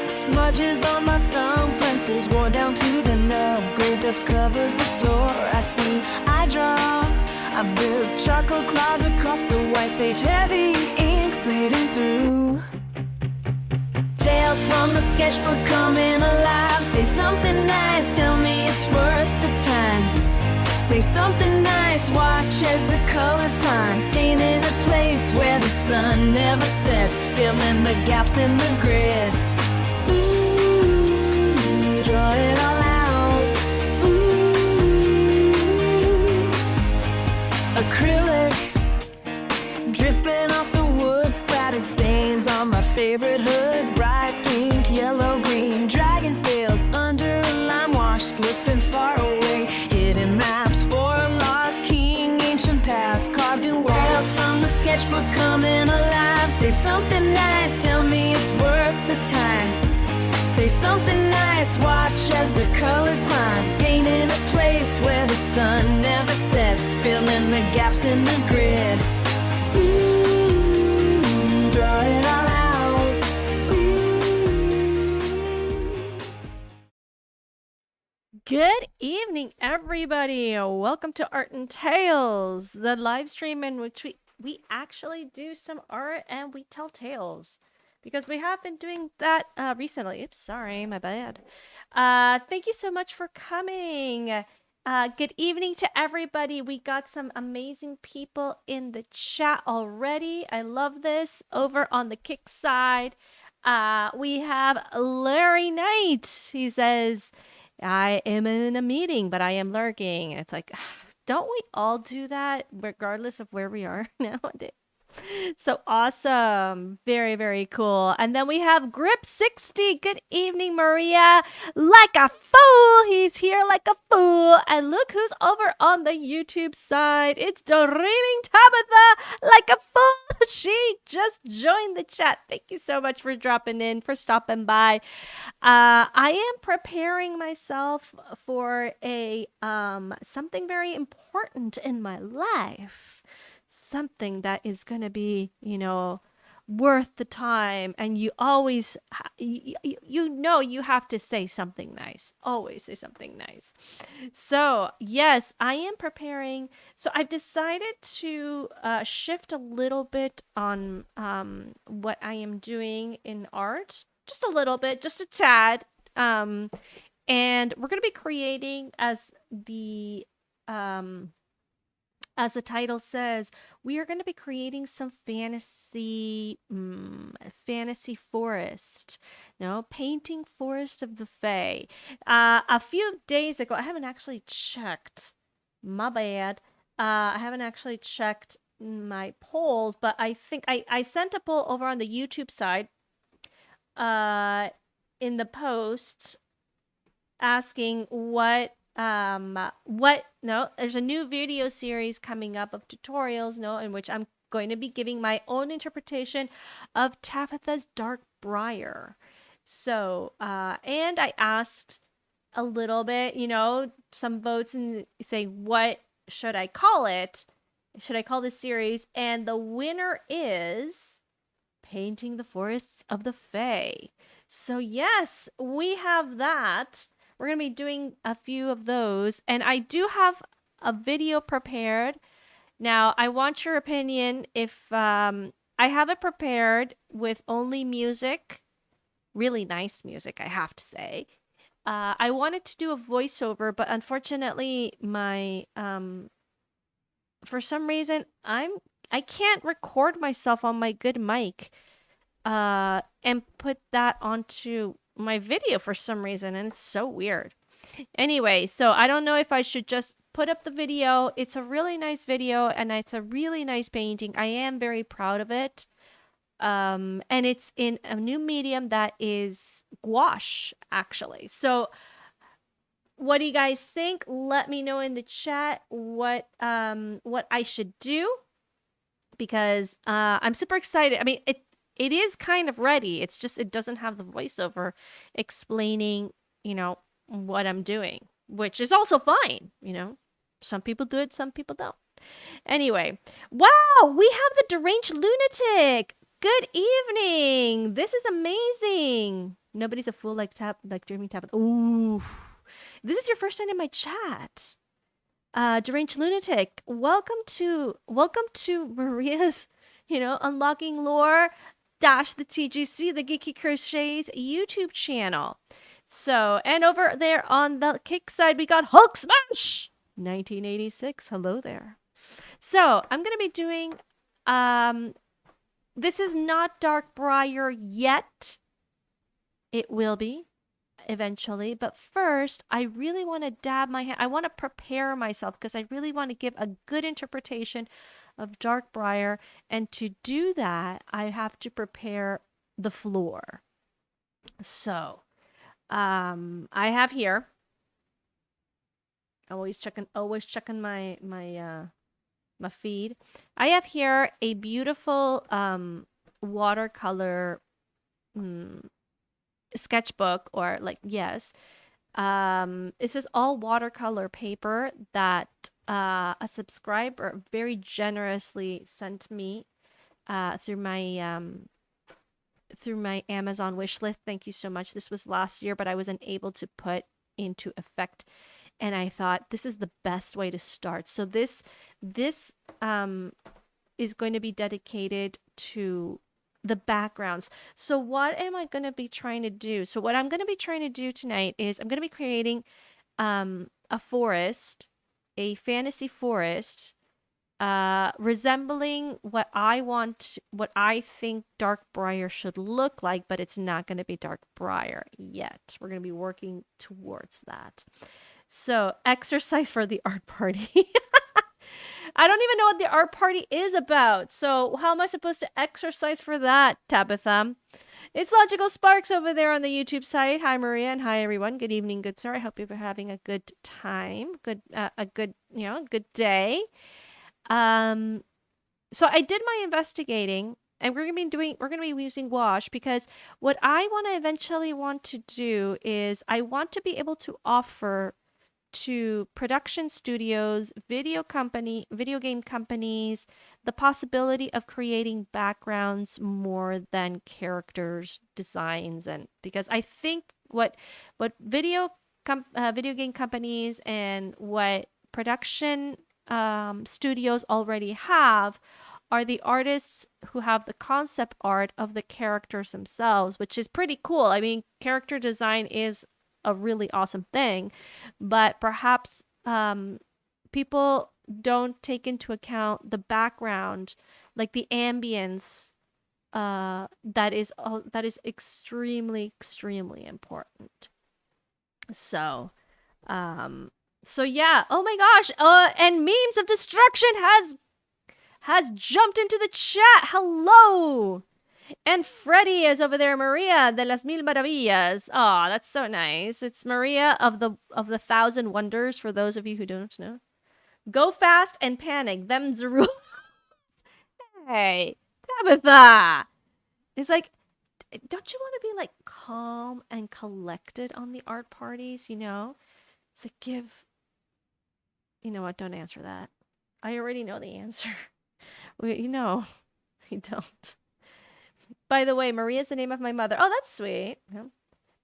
Smudges on my thumb, pencils worn down to the nub. Gray dust covers the floor. I draw. I build charcoal clouds across the white page, heavy ink bleeding through. Tales from the sketchbook coming alive. Say something nice, tell me it's worth the time. Say something nice, watch as the colors climb. Paint in a place where the sun never sets, filling the gaps in the grid. Ooh, draw it all out. Ooh, acrylic dripping off the wood, splattered stains on my favorite hood. Bright ink, yellow, green, dragon scales under a lime wash, slipping far away. Hidden maps for a lost king, ancient paths carved in walls from the sketchbook coming alive. Say something nice, tell me it's worth the time. Say something nice, watch as the colors climb. Paint in a place where the sun never sets, filling the gaps in the grid. Ooh, draw it all out. Ooh. Good evening, everybody. Welcome to Art and Tales, the live stream in which we actually do some art and we tell tales. Because we have been doing that recently. Oops, sorry, my bad. Thank you so much for coming. Good evening to everybody. We got some amazing people in the chat already. I love this. Over on the Kick side, we have Larry Knight. He says, I am in a meeting, but I am lurking. It's like, Don't we all do that regardless of where we are nowadays? So awesome. Very, very cool. And then we have Grip 60. Good evening, Maria. Like a fool. He's here like a fool. And look who's over on the YouTube side. It's Dreaming Tabitha like a fool. She just joined the chat. Thank you so much for dropping in, for stopping by. I am preparing myself for a something very important in my life. Something that is going to be, worth the time. And you always, you have to say something nice. Always say something nice. So, yes, I am preparing. So, I've decided to shift a little bit on what I am doing in art. Just a little bit, just a tad. And we're going to be creating as the title says, we are going to be creating some fantasy forest. No, painting Forest of the Fae. A few days ago, I haven't actually checked. My bad. I haven't actually checked my polls, but I think I sent a poll over on the YouTube side. In the posts asking there's a new video series coming up of tutorials, in which I'm going to be giving my own interpretation of Tabitha's Dark Briar. So, and I asked a little bit, some votes and say, what should I call it? Should I call this series? And the winner is Painting the Forests of the Fae. So yes, we have that. We're going to be doing a few of those. And I do have a video prepared. Now, I want your opinion. If I have it prepared with only music, really nice music, I have to say. I wanted to do a voiceover, but unfortunately, my for some reason, I can't record myself on my good mic and put that onto my video for some reason, and it's so weird. Anyway, so I don't know if I should just put up the video. It's a really nice video, and it's a really nice painting. I am very proud of it. And it's in a new medium that is gouache, actually. So what do you guys think? Let me know in the chat what I should do, because I'm super excited. I mean, it is kind of ready. It's just it doesn't have the voiceover explaining, what I'm doing, which is also fine, Some people do it, some people don't. Anyway, wow, we have the Deranged Lunatic. Good evening. This is amazing. Nobody's a fool like Dreaming Tabitha. Ooh. This is your first time in my chat. Deranged Lunatic, welcome to Maria's, Unlocking Lore the TGC, the Geeky Crochets YouTube channel. So, and over there on the kick side, we got Hulk Smash 1986. Hello there. So, I'm going to be doing, this is not Dark Briar yet. It will be eventually, but first I really want to dab my hand. I want to prepare myself because I really want to give a good interpretation of Dark Briar, and to do that I have to prepare the floor. So I have here, always checking my my feed. I have here a beautiful watercolor sketchbook, or this is all watercolor paper that a subscriber very generously sent me through my Amazon wish list. Thank you so much. This was last year, but I wasn't able to put into effect, and I thought this is the best way to start. So this is going to be dedicated to the backgrounds. So what am I going to be trying to do? So what I'm going to be trying to do tonight is I'm going to be creating a forest, a fantasy forest, resembling what I think Dark Briar should look like, but it's not going to be Dark Briar yet. We're going to be working towards that. So exercise for the art party. I don't even know what the art party is about. So how am I supposed to exercise for that, Tabitha? It's Logical Sparks over there on the YouTube site. Hi, Maria, and hi, everyone. Good evening, good sir. I hope you're having a good time, a good, good day. So I did my investigating, and we're gonna be using Wash because what I want to do is I want to be able to offer to production studios, video game companies, the possibility of creating backgrounds more than characters, designs, and because I think what video game companies and what production studios already have are the artists who have the concept art of the characters themselves, which is pretty cool. I mean, character design is a really awesome thing, but perhaps people don't take into account the background, like the ambience, that is extremely important. So, so yeah. Oh my gosh. And memes of destruction has jumped into the chat. Hello. And Freddie is over there, Maria de las Mil Maravillas. Aw, that's so nice. It's Maria of the Thousand Wonders, for those of you who don't know. Go fast and panic. Them's the rules. Hey, Tabitha. It's like, don't you want to be like calm and collected on the art parties, It's like you know what, don't answer that. I already know the answer. Well, you don't. By the way, Maria's the name of my mother. Oh, that's sweet. Yeah.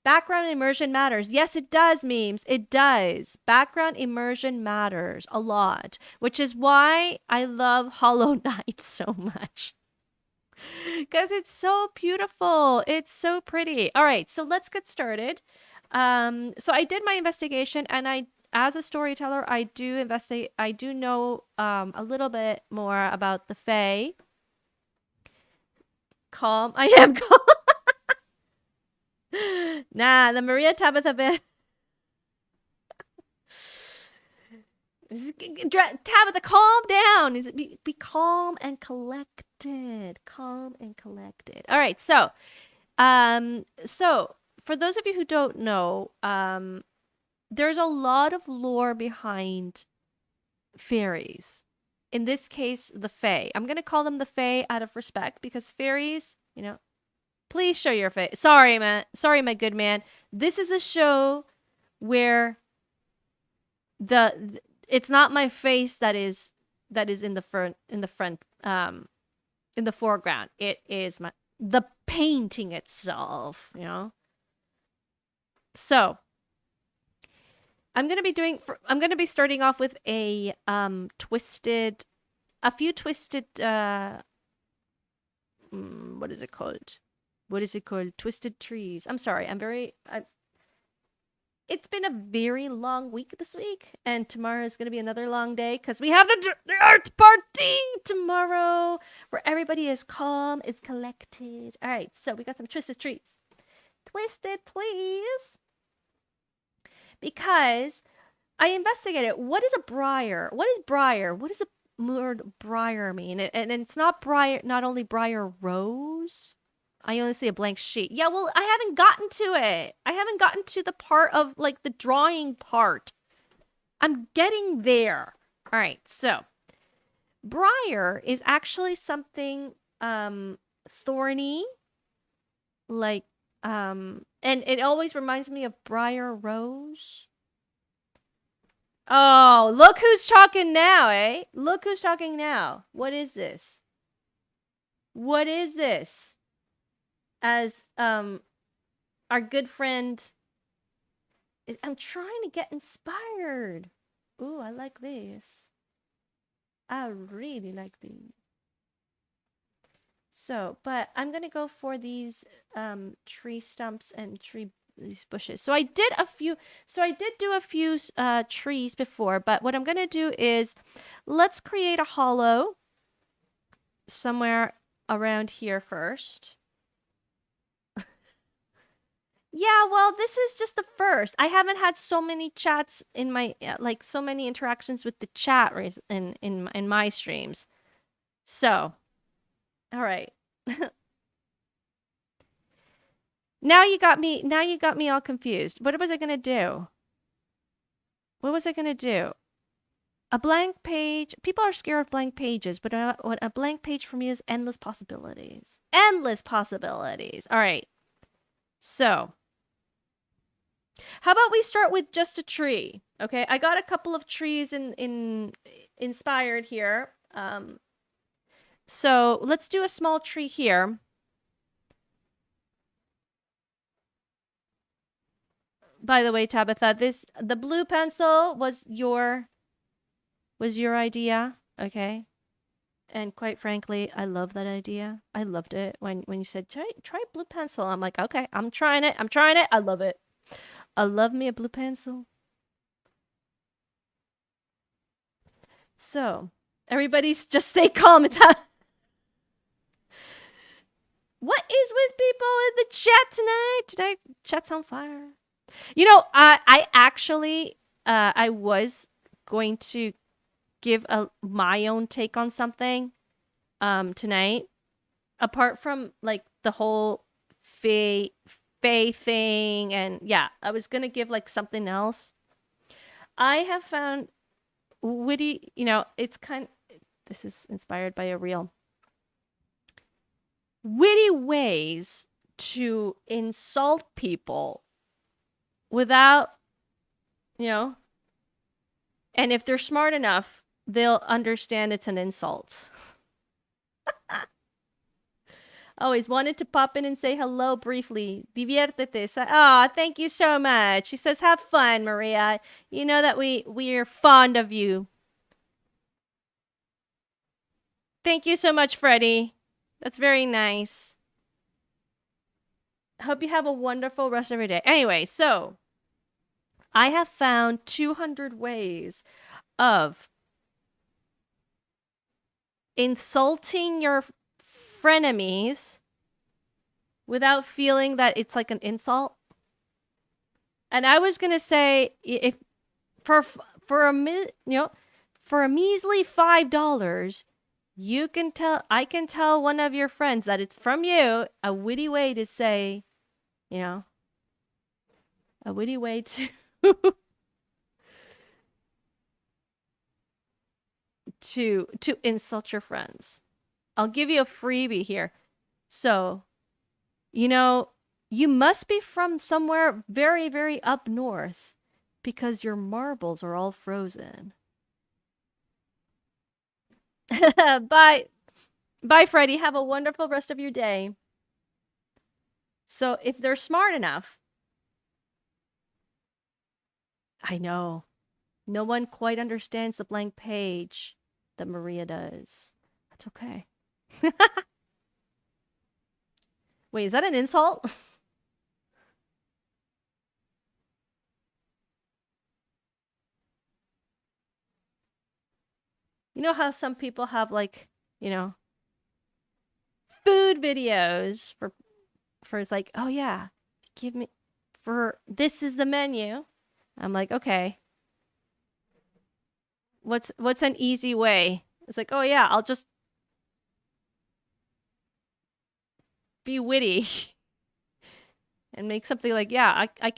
Background immersion matters. Yes, it does, memes. It does. Background immersion matters a lot, which is why I love Hollow Knight so much. Because it's so beautiful. It's so pretty. All right, so let's get started. So I did my investigation, and as a storyteller, I do investigate. I do know a little bit more about the Fae. Calm. I am calm. Nah, the Maria Tabitha bit. Tabitha, calm down. Be calm and collected. Calm and collected. All right, so for those of you who don't know, there's a lot of lore behind fairies. In this case, the Fae. I'm gonna call them the Fae out of respect because fairies, please show your face. Sorry, man. Sorry, my good man. This is a show where it's not my face that is in the front in the foreground. It is the painting itself, So, I'm going to be starting off with a few twisted what is it called? Twisted trees. I'm sorry. It's been a very long week this week, and tomorrow is going to be another long day because we have the art party tomorrow where everybody is calm, is collected. All right, so we got some twisted trees. Twisted trees. Because I investigated, what is a briar? What is briar? What does the word briar mean? And it's not briar, not only briar rose. I only see a blank sheet. Yeah, well, I haven't gotten to it. I haven't gotten to the part of, like, the drawing part. I'm getting there. All right, so briar is actually something thorny, like, and it always reminds me of briar rose. Oh, look who's talking now, eh? Look who's talking now. What is this? What is this? As our good friend, I'm trying to get inspired. Ooh, I like this. I really like these. So, but I'm gonna go for these tree stumps and these bushes. So I did do a few trees before, but what I'm gonna do is let's create a hollow somewhere around here first. Yeah, well, this is just the first. I haven't had so many chats in my like so many interactions with the chat in my streams. So, all right. Now you got me all confused. What was I going to do? What was I going to do? A blank page. People are scared of blank pages, but what a blank page for me is endless possibilities. Endless possibilities. All right. So, how about we start with just a tree? Okay, I got a couple of trees in inspired here. So let's do a small tree here. By the way, Tabitha, the blue pencil was your idea, okay? And quite frankly, I love that idea. I loved it when you said try blue pencil. I'm like, okay, I'm trying it. I'm trying it. I love it. I love me a blue pencil. So, everybody's just stay calm. It's what is with people in the chat tonight? Tonight, chat's on fire. You know, I actually, I was going to give my own take on something, tonight. Apart from like the whole Faye thing, and yeah, I was gonna give like something else. I have found witty, you know, this is inspired by a real witty ways to insult people without, you know, and if they're smart enough, they'll understand it's an insult. Always wanted to pop in and say hello briefly. Diviértete. Ah, thank you so much. She says, have fun, Maria. You know that we're fond of you. Thank you so much, Freddie. That's very nice. Hope you have a wonderful rest of your day. Anyway, so I have found 200 ways of insulting your frenemies without feeling that it's like an insult. And I was gonna say, if for a for a measly $5, I can tell one of your friends that it's from you. A witty way to say, you know, a witty way to to insult your friends. I'll give you a freebie here. So, you know, you must be from somewhere very, very up north because your marbles are all frozen. Bye. Bye, Freddie. Have a wonderful rest of your day. So, if they're smart enough, I know. No one quite understands the blank page that Maria does. That's okay. Wait, is that an insult? You know how some people have like, you know, food videos for it's like, oh yeah, give me for this is the menu. I'm like, okay. What's an easy way? It's like, oh yeah, I'll just be witty and make something like, yeah, I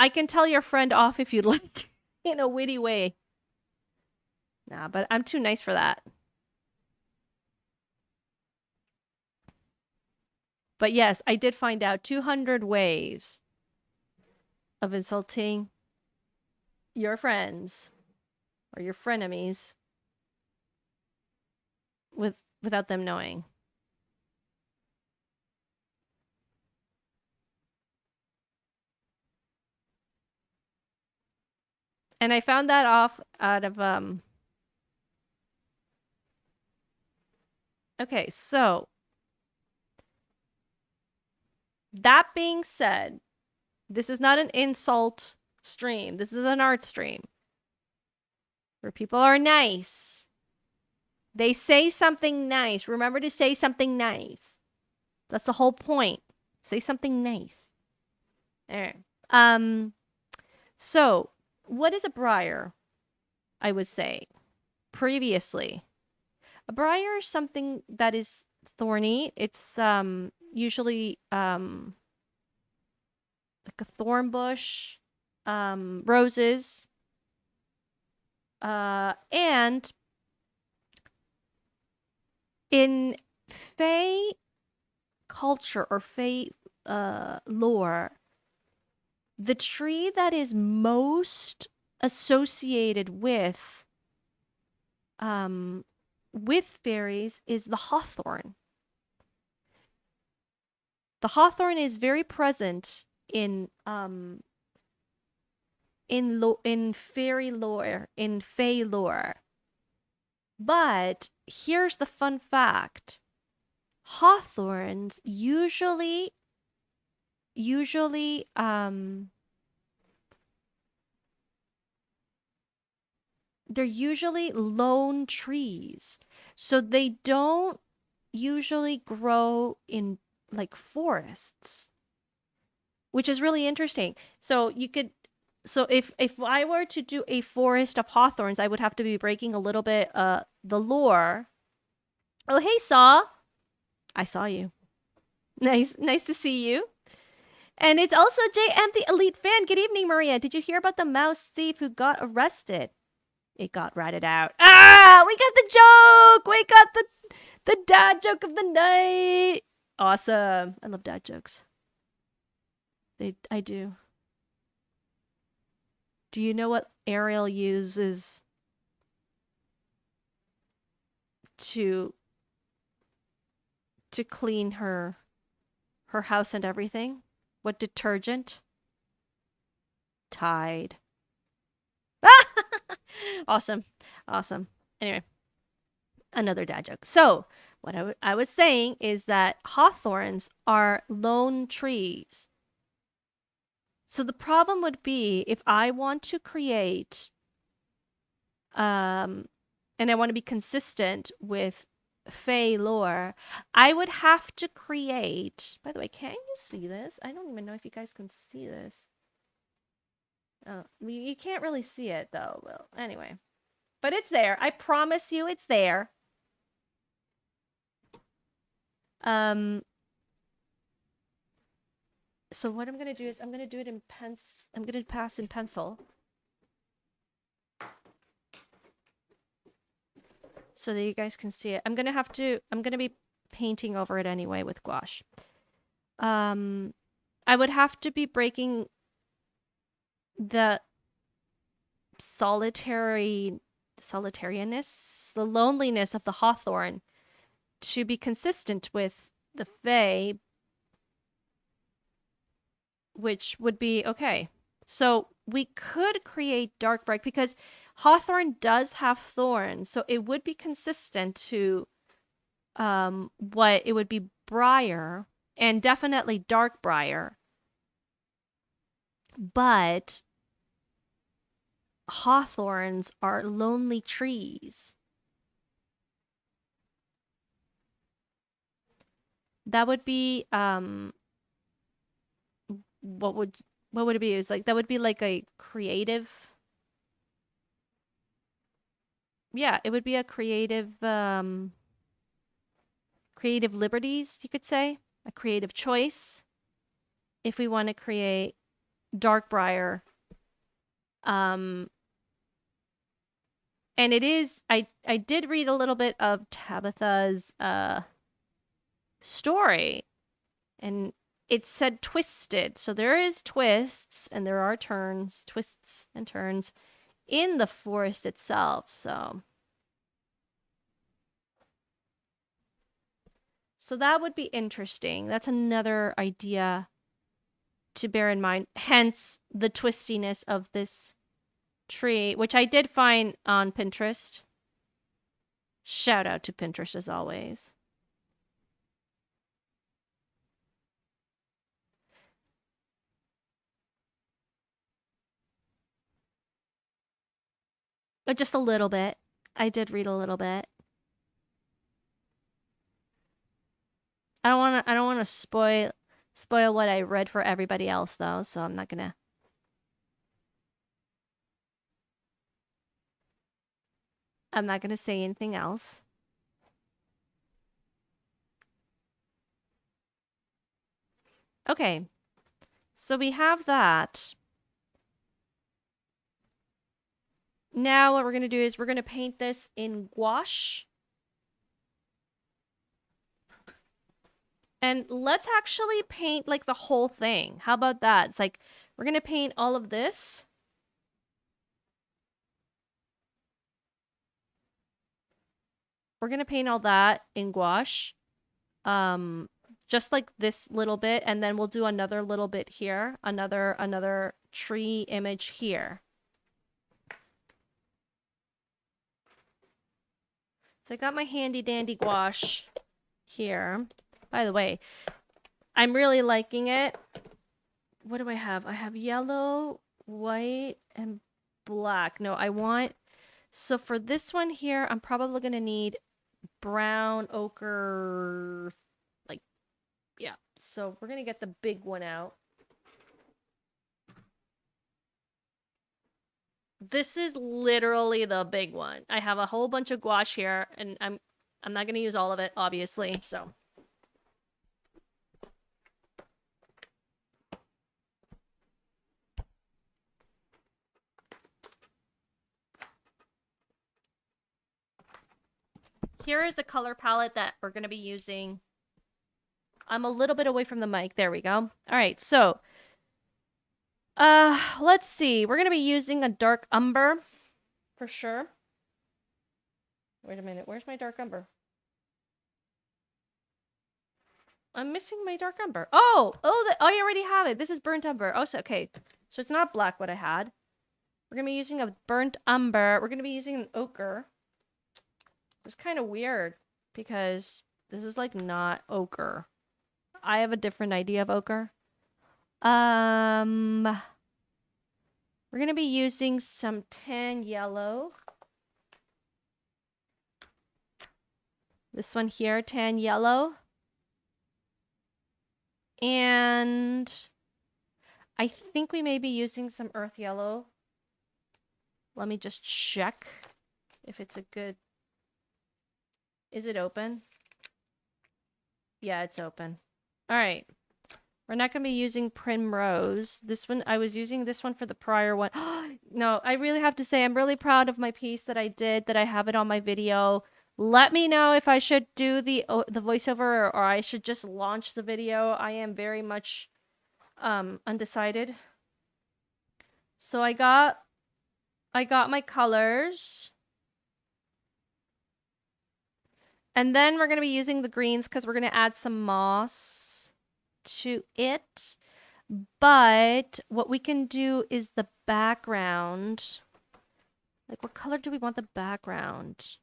can tell your friend off if you'd like in a witty way. Nah, but I'm too nice for that. But yes, I did find out 200 ways of insulting your friends or your frenemies without them knowing. And I found that off out of okay, so that being said, this is not an insult stream. This is an art stream where people are nice. They say something nice. Remember to say something nice. That's the whole point. Say something nice. There. So what is a briar? I would say previously. A briar is something that is thorny. It's usually like a thorn bush, roses, and in Fae culture or Fae lore, the tree that is most associated with fairies is the hawthorn. The hawthorn is very present in fairy lore, in fae lore. But here's the fun fact. Hawthorns usually they're usually lone trees. So they don't usually grow in like forests, which is really interesting. So if I were to do a forest of hawthorns, I would have to be breaking a little bit the lore. Oh, hey Saw. I saw you. Nice to see you. And it's also JM the Elite Fan. Good evening, Maria. Did you hear about the mouse thief who got arrested? It got ratted out. Ah, we got the joke. We got the dad joke of the night. Awesome. I love dad jokes. I do. Do you know what Ariel uses to clean her house and everything? What detergent? Tide. Awesome. Anyway, another dad joke. So, what I was saying is that hawthorns are lone trees. So the problem would be if I want to create, and I want to be consistent with Fae lore, I would have to create. By the way, can you see this? I don't even know if you guys can see this. Oh, you can't really see it though. Well, anyway, but it's there. I promise you, it's there. So what I'm gonna do is I'm gonna do it in pens. I'm gonna pass in pencil, so that you guys can see it. I'm gonna be painting over it anyway with gouache. I would have to be breaking the solitariness, the loneliness of the hawthorn to be consistent with the fae, which would be okay. So we could create dark bright because hawthorn does have thorns, so it would be consistent to what it would be briar and definitely dark briar. But hawthorns are lonely trees. That would be what would it be? It's like that would be like a creative. Yeah, it would be a creative creative liberties, you could say, a creative choice if we want to create dark briar. And it is I did read a little bit of Tabitha's story, and it said twisted. So there is twists and there are turns, twists and turns in the forest itself. So that would be interesting. That's another idea to bear in mind. Hence the twistiness of this tree, which I did find on Pinterest. Shout out to Pinterest as always. But just a little bit. I did read a little bit. I don't want to spoil spoil what I read for everybody else, though, so I'm not gonna. I'm not gonna say anything else. Okay, so we have that. Now what we're gonna do is we're gonna paint this in gouache. And let's actually paint like the whole thing. How about that? It's like we're gonna paint all of this. We're gonna paint all that in gouache. Just like this little bit, and then we'll do another little bit here. Another tree image here. So I got my handy dandy gouache here. By the way, I'm really liking it. What do I have? I have yellow, white, and black. No, I want... So for this one here, I'm probably going to need brown, ochre, like, yeah. So we're going to get the big one out. This is literally the big one. I have a whole bunch of gouache here, and I'm not going to use all of it, obviously, so... Here is the color palette that we're going to be using. I'm a little bit away from the mic. There we go. All right, so let's see. We're going to be using a dark umber for sure. Wait a minute. Where's my dark umber? I'm missing my dark umber. Oh, I already have it. This is burnt umber. Oh, so okay. So it's not black what I had. We're going to be using a burnt umber. We're going to be using an ochre. It's kind of weird because this is like not ochre. I have a different idea of ochre. We're going to be using some tan yellow. This one here, tan yellow. And I think we may be using some earth yellow. Let me just check if it's a good... Is it open? Yeah, it's open. All right. We're not going to be using primrose. This one, I was using this one for the prior one. No, I really have to say I'm really proud of my piece that I did, that I have it on my video. Let me know if I should do the voiceover or I should just launch the video. I am very much undecided. So I got my colors. And then we're going to be using the greens because we're going to add some moss to it. But what we can do is the background. Like, what color do we want the background?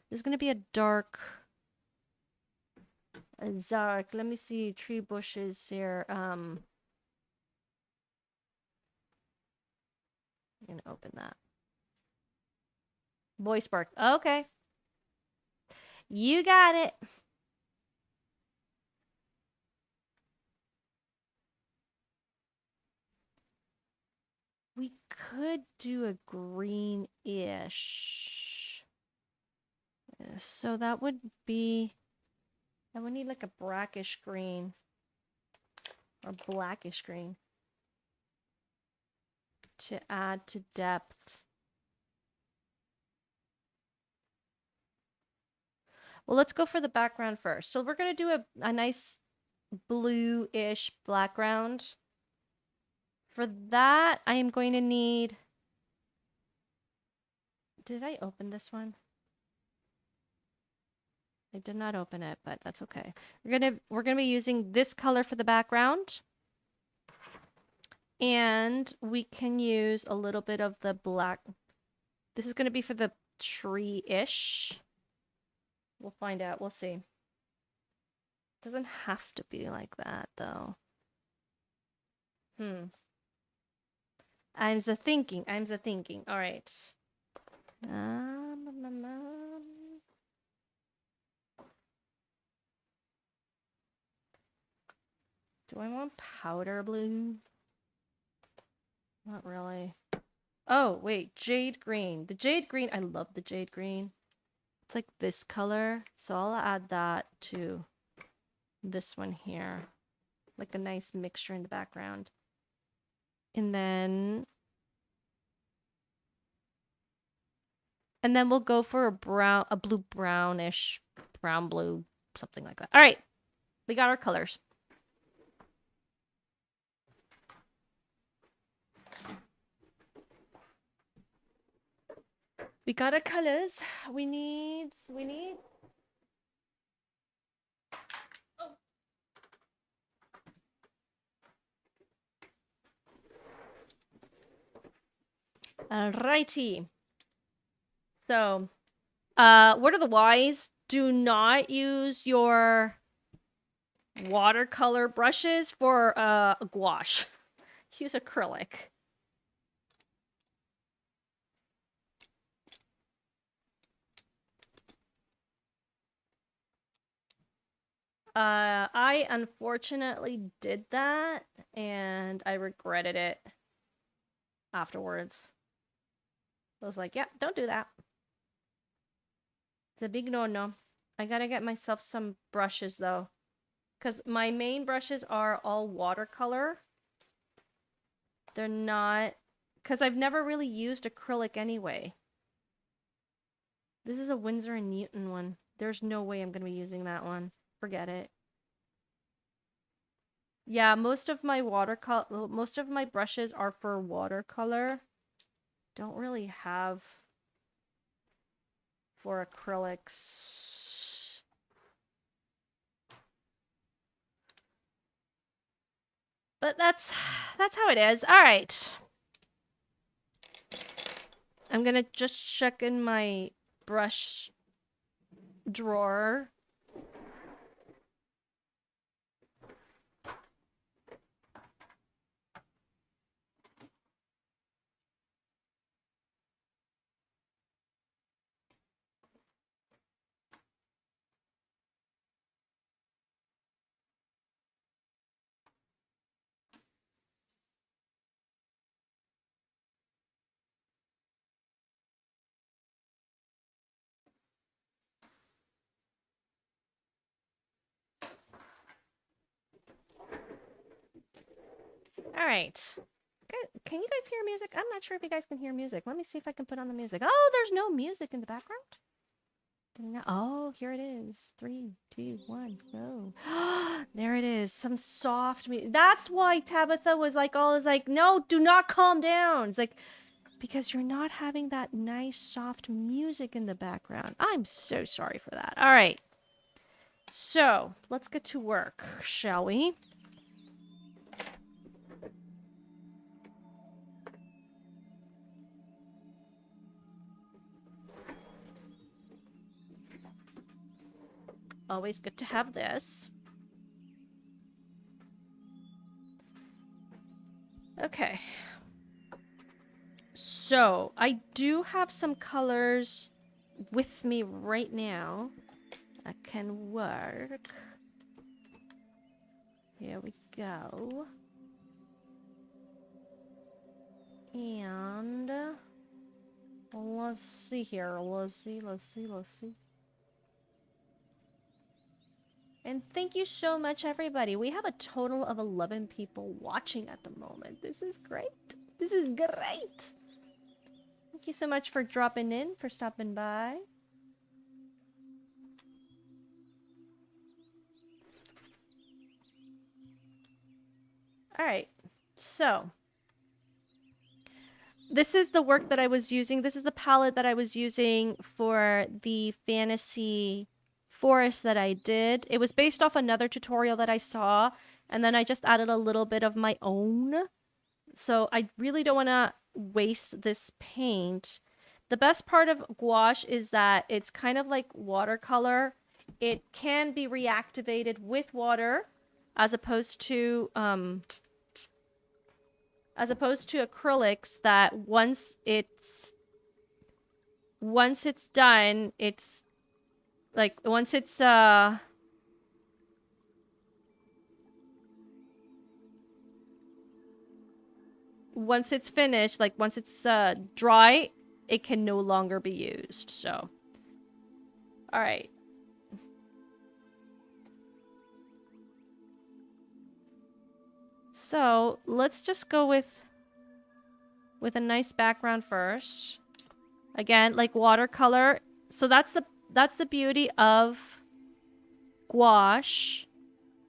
There's going to be a dark... Let me see. Tree bushes here. I'm going to open that. Voice spark. Okay. You got it. We could do a greenish. So that would be... I would need like a brackish green. Or blackish green. To add to depth. Well, let's go for the background first. So we're going to do a nice blue-ish background. For that, I am going to need... Did I open this one? I did not open it, but that's okay. We're gonna be using this color for the background. And we can use a little bit of the black. This is gonna be for the tree-ish. We'll find out. We'll see. Doesn't have to be like that, though. I'm the thinking. All right. Do I want powder blue? Not really. Oh, wait, jade green. The jade green, I love the jade green. It's like this color, so I'll add that to this one here. Like a nice mixture in the background. And then we'll go for a blue brownish, brown blue, something like that. All right, we got our colors. We got our colors. We need. Oh. Alrighty. So, what are the whys? Do not use your watercolor brushes for gouache. Use acrylic. I unfortunately did that, and I regretted it afterwards. I was like, yeah, don't do that. It's a big no-no. I gotta get myself some brushes, though. Because my main brushes are all watercolor. They're not... Because I've never really used acrylic anyway. This is a Winsor & Newton one. There's no way I'm gonna be using that one. Forget it. Yeah, most of my brushes are for watercolor. Don't really have for acrylics. But that's how it is. All right. I'm gonna just check in my brush drawer. All right. Can you guys hear music? I'm not sure if you guys can hear music. Let me see if I can put on the music. Oh, there's no music in the background. Oh, here it is. 3, 2, 1, go. There it is. Some soft music. That's why Tabitha was like, no, do not calm down. It's like, because you're not having that nice soft music in the background. I'm so sorry for that. All right. So, let's get to work, shall we? Always good to have this. Okay. So, I do have some colors with me right now that can work. Here we go. And let's see here. Let's see. And thank you so much, everybody. We have a total of 11 people watching at the moment. This is great. This is great. Thank you so much for dropping in, for stopping by. All right. So, this is the work that I was using. This is the palette that I was using for the fantasy forest that I did. It was based off another tutorial that I saw, and then I just added a little bit of my own. So I really don't want to waste this paint. The best part of gouache is that it's kind of like watercolor. It can be reactivated with water as opposed to acrylics that once it's done, it's like once it's once it's finished, like once it's dry, it can no longer be used. So, all right. So let's just go with a nice background first. Again, like watercolor. So that's the beauty of gouache.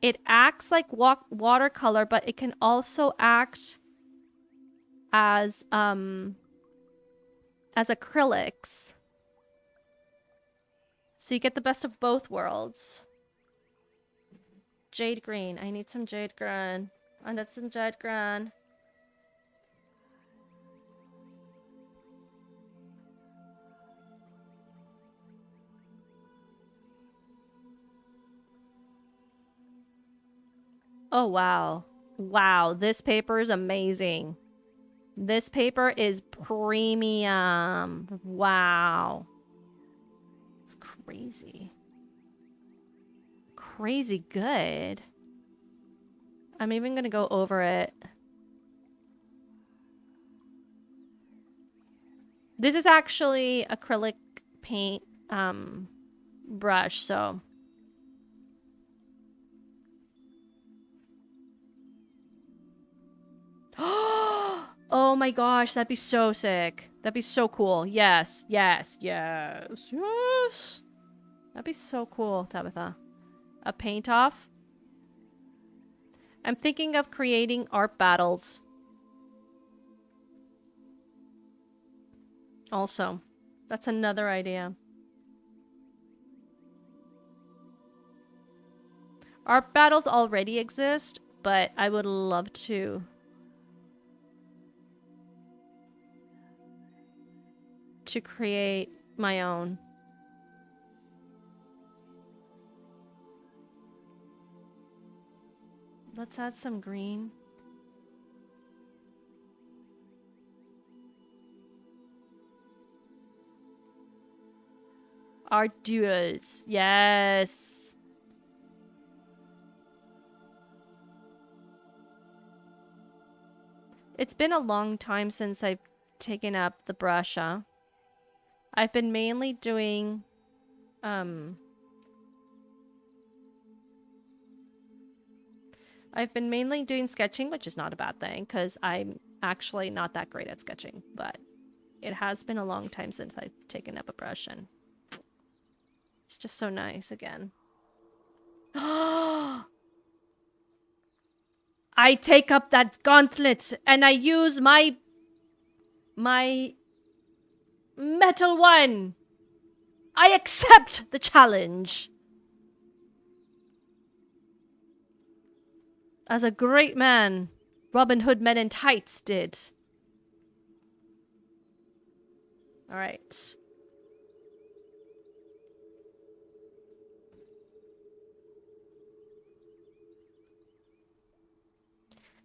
It acts like watercolor, but it can also act as acrylics. So you get the best of both worlds. Jade green. I need some jade green. I need some jade green. Oh, wow. Wow, this paper is amazing. This paper is premium. Wow. It's crazy. Crazy good. I'm even gonna go over it. This is actually acrylic paint brush, so... Oh my gosh, that'd be so sick. That'd be so cool. Yes, yes, yes, yes. That'd be so cool, Tabitha. A paint off. I'm thinking of creating art battles. Also, that's another idea. Art battles already exist, but I would love to create my own. Let's add some green. Art duels. Yes. It's been a long time since I've taken up the brush, huh? I've been mainly doing sketching, which is not a bad thing because I'm actually not that great at sketching, but it has been a long time since I've taken up a brush, and it's just so nice again. I take up that gauntlet and I use my metal one. I accept the challenge. As a great man, Robin Hood Men in Tights did. All right.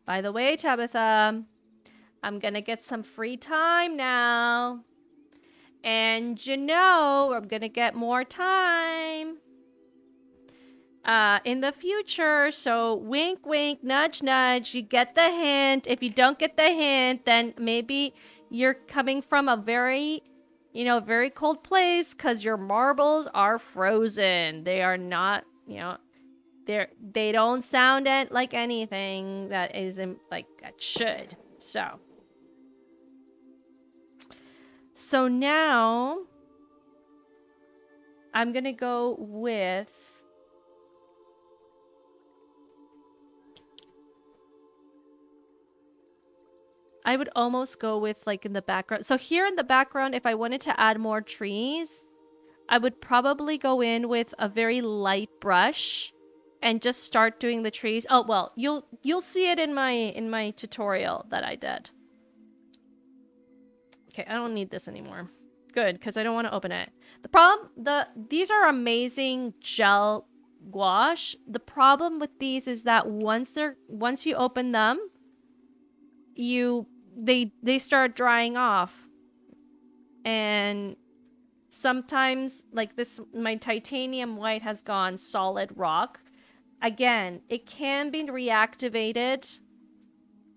By the way, Tabitha, I'm gonna get some free time now. And you know, I'm gonna get more time in the future. So wink, wink, nudge, nudge. You get the hint. If you don't get the hint, then maybe you're coming from a very, very cold place because your marbles are frozen. They are not, they don't sound like anything that isn't like that should. So now I'm gonna go with I would almost go with like in the background. So here in the background, if I wanted to add more trees, I would probably go in with a very light brush and just start doing the trees. Oh, well, you'll see it in my tutorial that I did. Okay, I don't need this anymore. Good, because I don't want to open it. The problem, these are amazing gel gouache. The problem with these is that once you open them, they start drying off. And sometimes, like this, my titanium white has gone solid rock. Again, it can be reactivated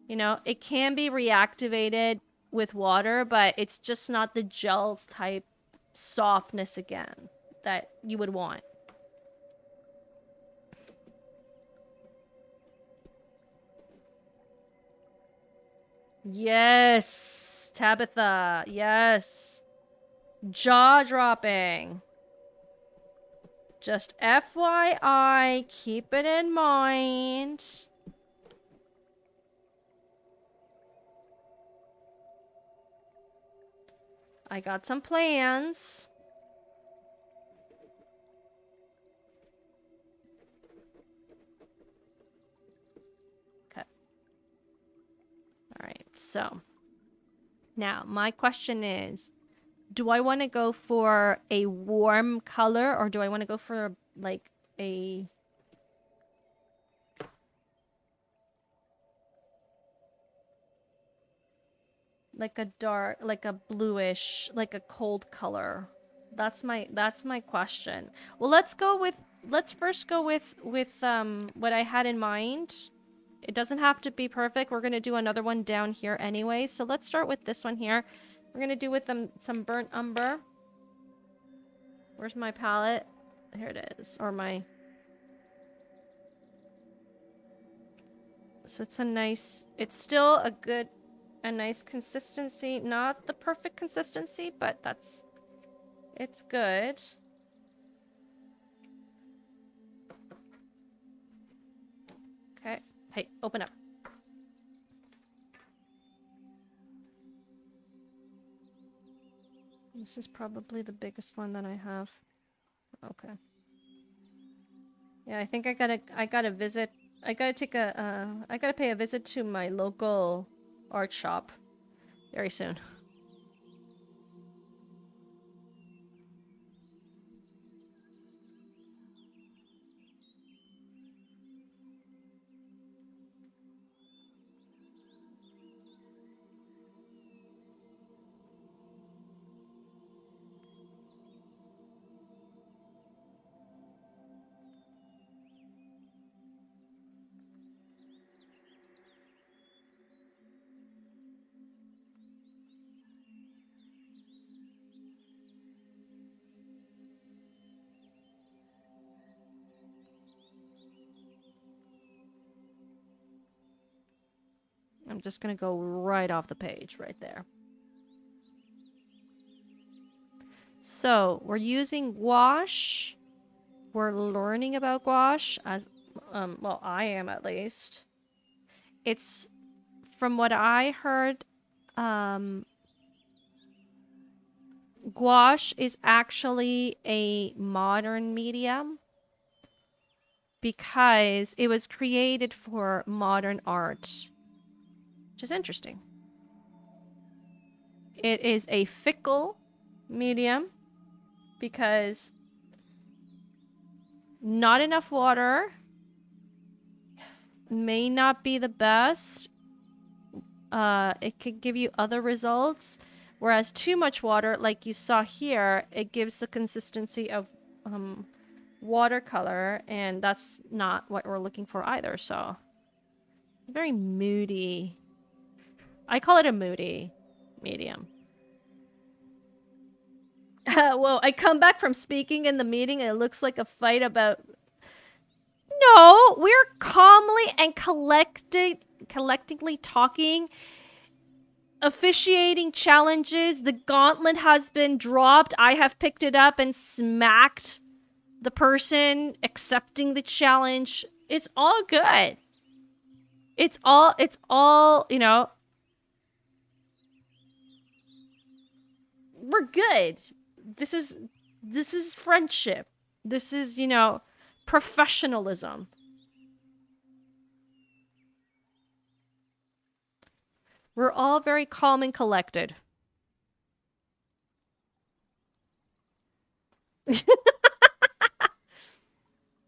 You know, it can be reactivated with water, but it's just not the gel type softness again that you would want. Yes, Tabitha. Yes. Jaw dropping. Just FYI, keep it in mind. I got some plans. Okay. All right, so now my question is, do I want to go for a warm color or do I want to go for like a dark, like a bluish, like a cold color? That's my question. Well, let's first go with what I had in mind. It doesn't have to be perfect. We're going to do another one down here anyway. So let's start with this one here. We're going to do with them some burnt umber. Where's my palette? Here it is. Or my... So it's a nice... It's still a nice consistency. Not the perfect consistency, but that's... It's good. Okay. Hey, open up. This is probably the biggest one that I have. Okay. Yeah, I think I gotta visit. I gotta take a, I gotta pay a visit to my local art shop very soon. I'm just gonna go right off the page right there. So we're using gouache. We're learning about gouache as, well, I am at least. It's, from what I heard, gouache is actually a modern medium because it was created for modern art, which is interesting. It is a fickle medium because not enough water may not be the best. It could give you other results, whereas too much water, like you saw here, it gives the consistency of watercolor, and that's not what we're looking for either. So very moody. I call it a moody medium. Well, I come back from speaking in the meeting and it looks like a fight about... No, we're calmly and collectively talking, officiating challenges. The gauntlet has been dropped. I have picked it up and smacked the person accepting the challenge. It's all good. It's all, you know, we're good. This is friendship. This is, you know, professionalism. We're all very calm and collected.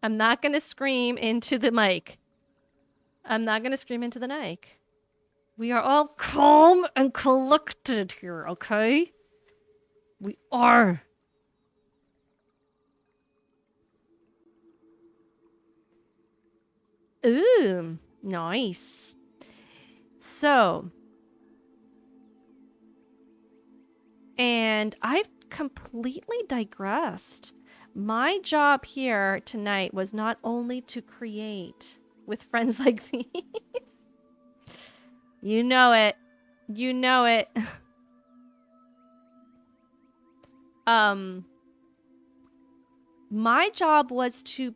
I'm not going to scream into the mic. I'm not going to scream into the mic. We are all calm and collected here, okay? We are. Ooh, nice. So, and I've completely digressed. My job here tonight was not only to create with friends like these. You know it. You know it. My job was to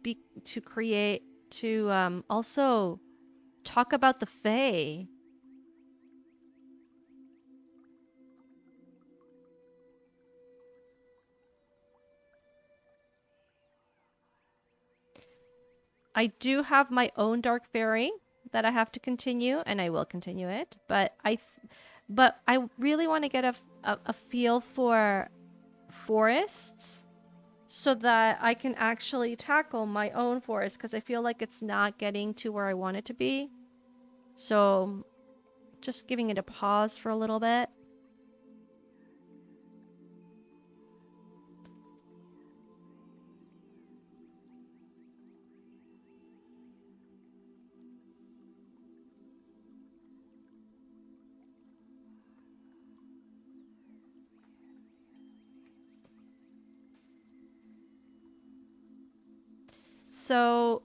create, to also talk about the Fae. I do have my own dark fairy that I have to continue, and I will continue it. But I really want to get a feel for forests so that I can actually tackle my own forest, because I feel like it's not getting to where I want it to be. So just giving it a pause for a little bit. So,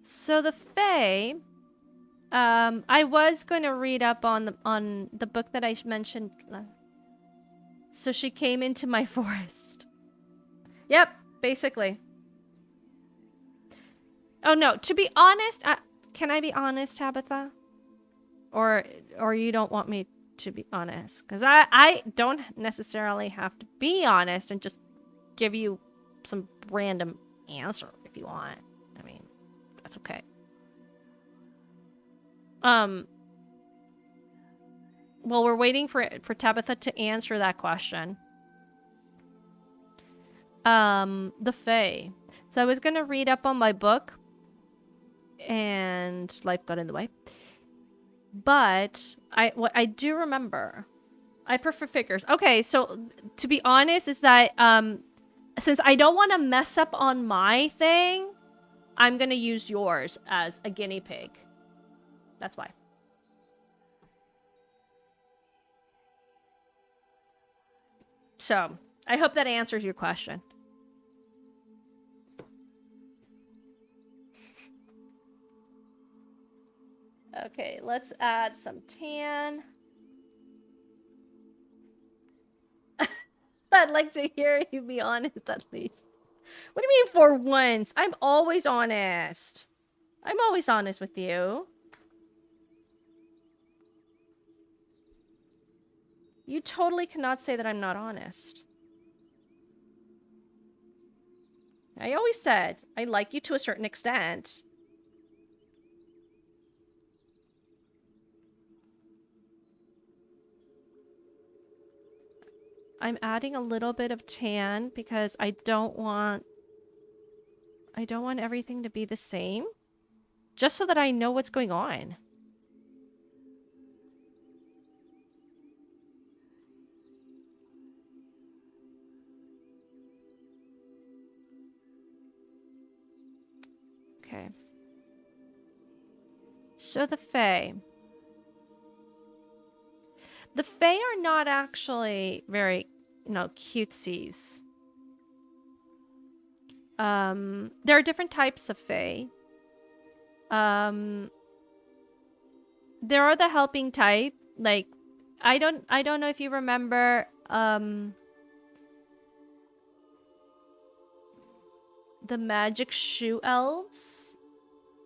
so the Fae, I was going to read up on the book that I mentioned. So she came into my forest. Yep, basically. Oh no, to be honest, can I be honest, Tabitha? Or you don't want me to be honest? Because I don't necessarily have to be honest and just give you some random answer if you want. I mean, that's okay. Well, we're waiting for Tabitha to answer that question. The Fae. So I was gonna read up on my book, and life got in the way. But what I do remember, I prefer figures. Okay, so to be honest, is that since I don't want to mess up on my thing, I'm gonna use yours as a guinea pig. That's why. So I hope that answers your question. Okay, let's add some tan. I'd like to hear you be honest at least. What do you mean for once? I'm always honest. I'm always honest with you. You totally cannot say that I'm not honest. I always said I like you to a certain extent. I'm adding a little bit of tan because I don't want everything to be the same. Just so that I know what's going on. Okay. So the Fae. The Fae are not actually very, cutesies. There are different types of Fae. There are the helping type. Like, I don't know if you remember, the magic shoe elves.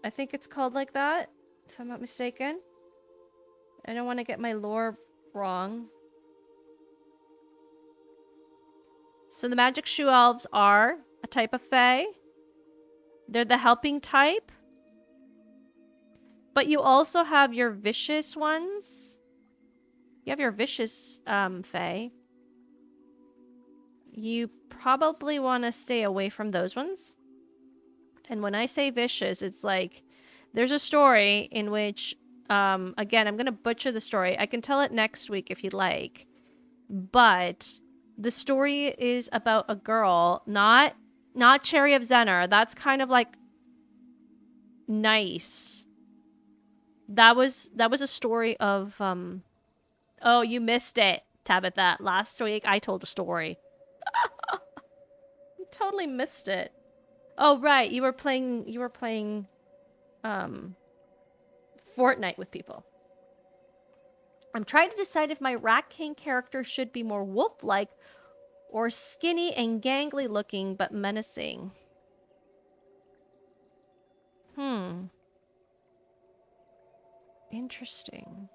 I think it's called like that, if I'm not mistaken. I don't want to get my lore wrong. So the magic shoe elves are a type of Fae. They're the helping type. But you also have your vicious ones. You have your vicious Fae. You probably want to stay away from those ones. And when I say vicious, it's like there's a story in which, again, I'm going to butcher the story. I can tell it next week if you'd like. But the story is about a girl, not Cherry of Zener. That's kind of like Nice. That was a story of oh, you missed it, Tabitha. Last week I told a story. You totally missed it. Oh right, you were playing Fortnite with people. I'm trying to decide if my Rat King character should be more wolf-like or skinny and gangly looking but menacing. Interesting.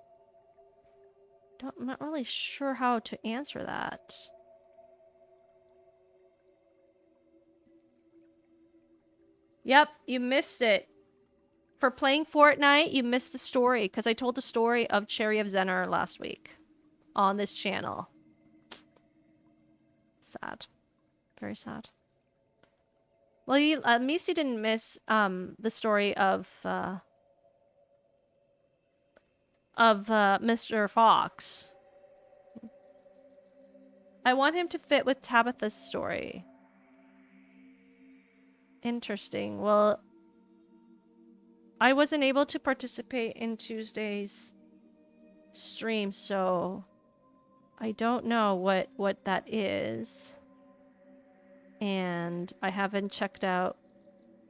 I'm not really sure how to answer that. Yep, you missed it. For playing Fortnite, you missed the story because I told the story of Cherry of Zener last week on this channel. Sad. Very sad. Well, at least you didn't miss the story of Mr. Fox. I want him to fit with Tabitha's story. Interesting. Well, I wasn't able to participate in Tuesday's stream, so I don't know what that is. And I haven't checked out.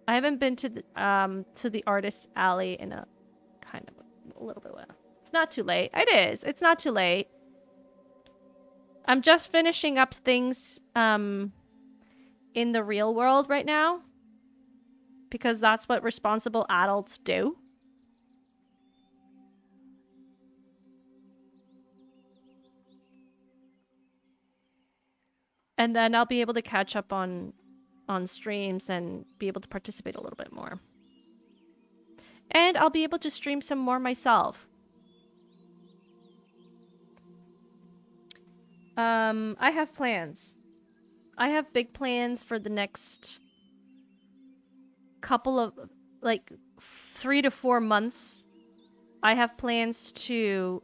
I haven't been to the artist's alley in a kind of a little bit while. It's not too late. It is. It's not too late. I'm just finishing up things in the real world right now because that's what responsible adults do. And then I'll be able to catch up on streams and be able to participate a little bit more. And I'll be able to stream some more myself. I have plans. I have big plans for the next couple of, like, 3 to 4 months. I have plans to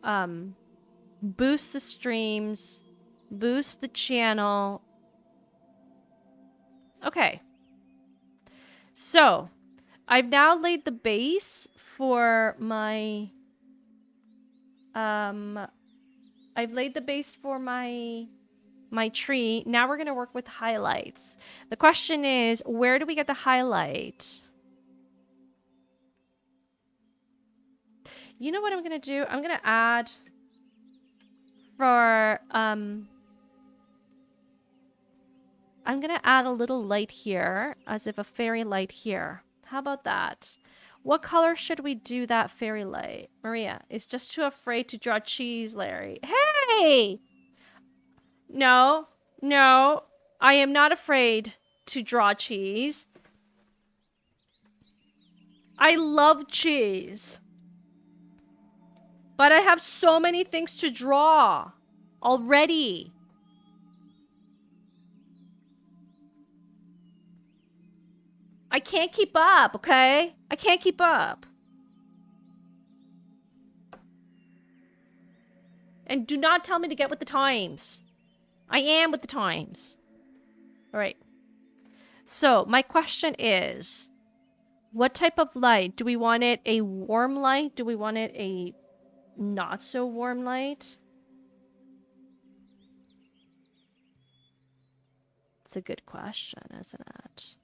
boost the streams, boost the channel. Okay. So, I've now laid the base for my I've laid the base for my tree. Now we're going to work with highlights. The question is, where do we get the highlight? You know what I'm going to do? I'm going to add for I'm going to add a little light here, as if a fairy light here. How about that? What color should we do that fairy light? Maria is just too afraid to draw cheese, Larry. Hey! No, no, I am not afraid to draw cheese. I love cheese. But I have so many things to draw already. I can't keep up, okay? I can't keep up. And do not tell me to get with the times. I am with the times. All right. So my question is, what type of light? Do we want it a warm light? Do we want it a not so warm light? It's a good question, isn't it?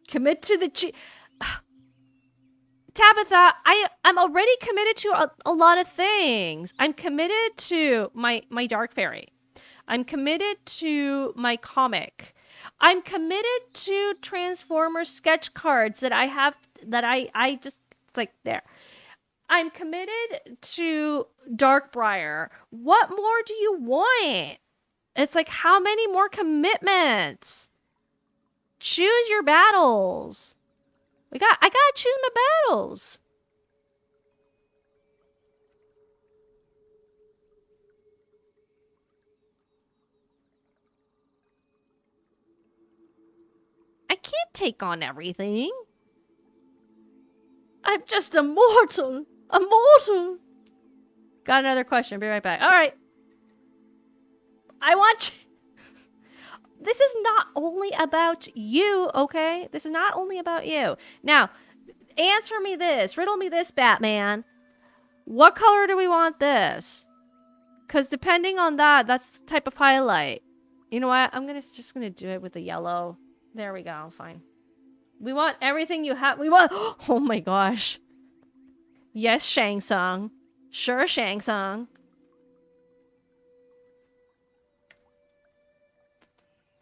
Commit to the Tabitha, I'm already committed to a lot of things. I'm committed to my Dark Fairy. I'm committed to my comic. I'm committed to Transformers sketch cards that I have, that I just, it's like, there. I'm committed to Darkbriar. What more do you want? It's like, how many more commitments? Choose your battles. I gotta choose my battles. I can't take on everything. I'm just a mortal. A mortal. Got another question. Be right back. All right. I want you. This is not only about you, okay? This is not only about you. Now, answer me this. Riddle me this, Batman. What color do we want this? Because depending on that, that's the type of highlight. You know what? I'm just gonna do it with the yellow. There we go. Fine. We want everything you have. We want. Oh my gosh. Yes, Shang Tsung. Sure, Shang Tsung.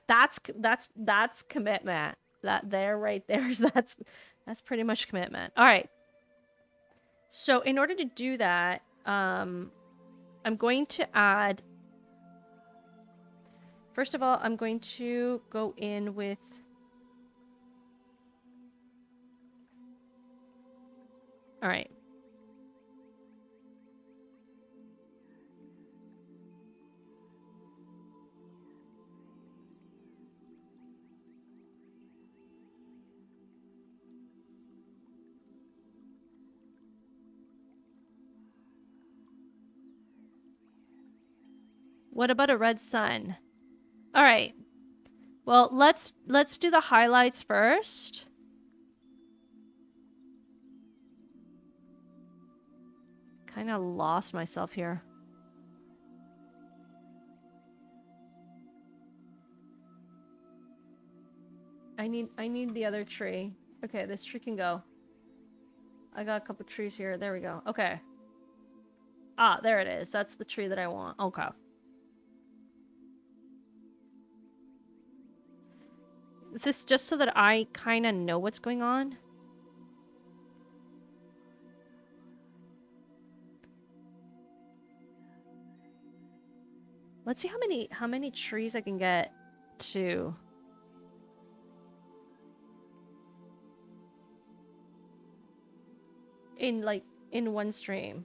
That's commitment. That there right there is that's pretty much commitment. All right. So in order to do that, I'm going to add. First of all, I'm going to go in with. All right. What about a red sun? All right. Well, let's do the highlights first. Kind of lost myself here. I need the other tree. Okay, this tree can go. I got a couple trees here. There we go. Okay. Ah, there it is. That's the tree that I want. Okay. Is this just so that I kind of know what's going on? Let's see how many trees I can get to. In one stream.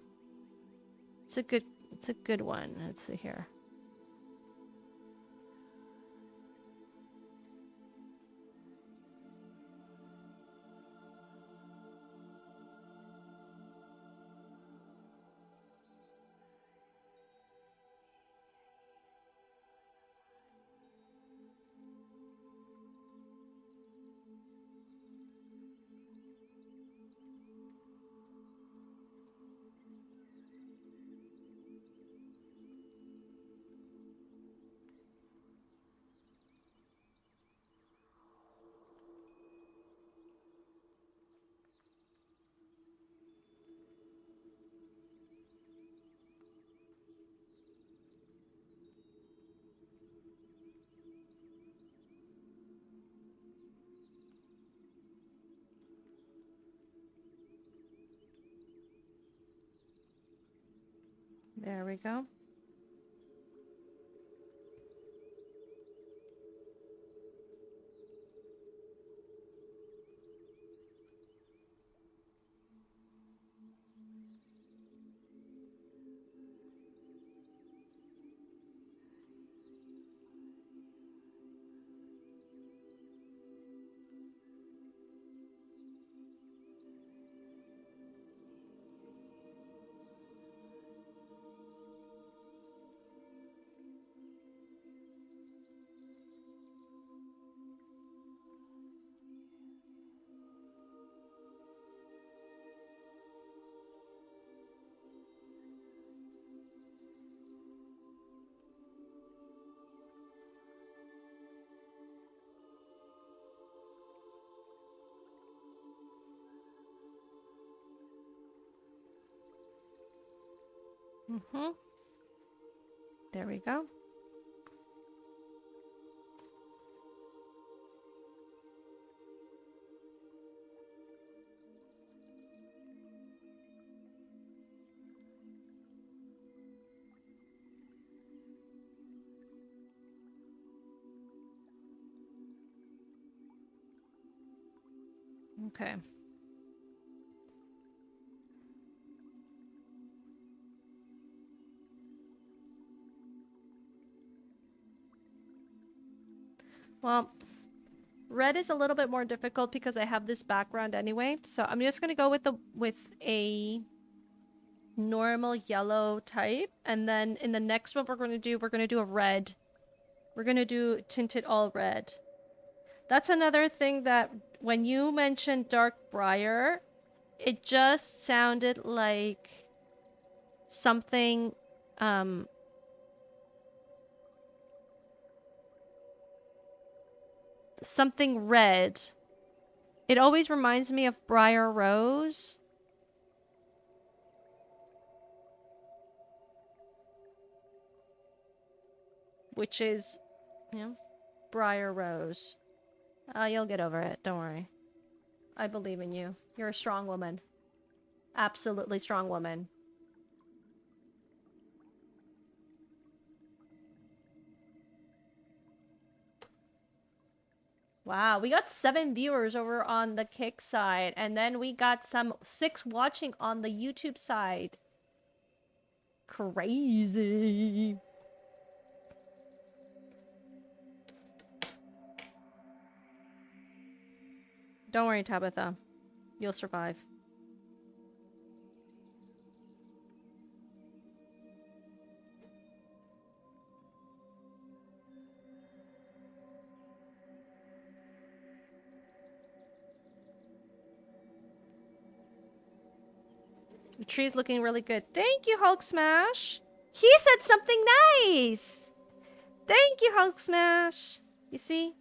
It's a good one. Let's see here. There we go. Mm-hmm. There we go. Okay. Well, Red is a little bit more difficult because I have this background anyway. So I'm just gonna go with a normal yellow type, and then in the next one we're gonna do a red. We're gonna do tinted all red. That's another thing that when you mentioned dark briar, it just sounded like something something red. It always reminds me of briar rose. Which is, you know, briar rose. You'll get over it. Don't worry. I believe in you. You're a strong woman. Absolutely strong woman. Wow, we got 7 viewers over on the Kick side, and then we got 6 watching on the YouTube side. Crazy. Don't worry, Tabitha. You'll survive. The tree's looking really good. Thank you, Hulk Smash. He said something nice. Thank you, Hulk Smash. You see?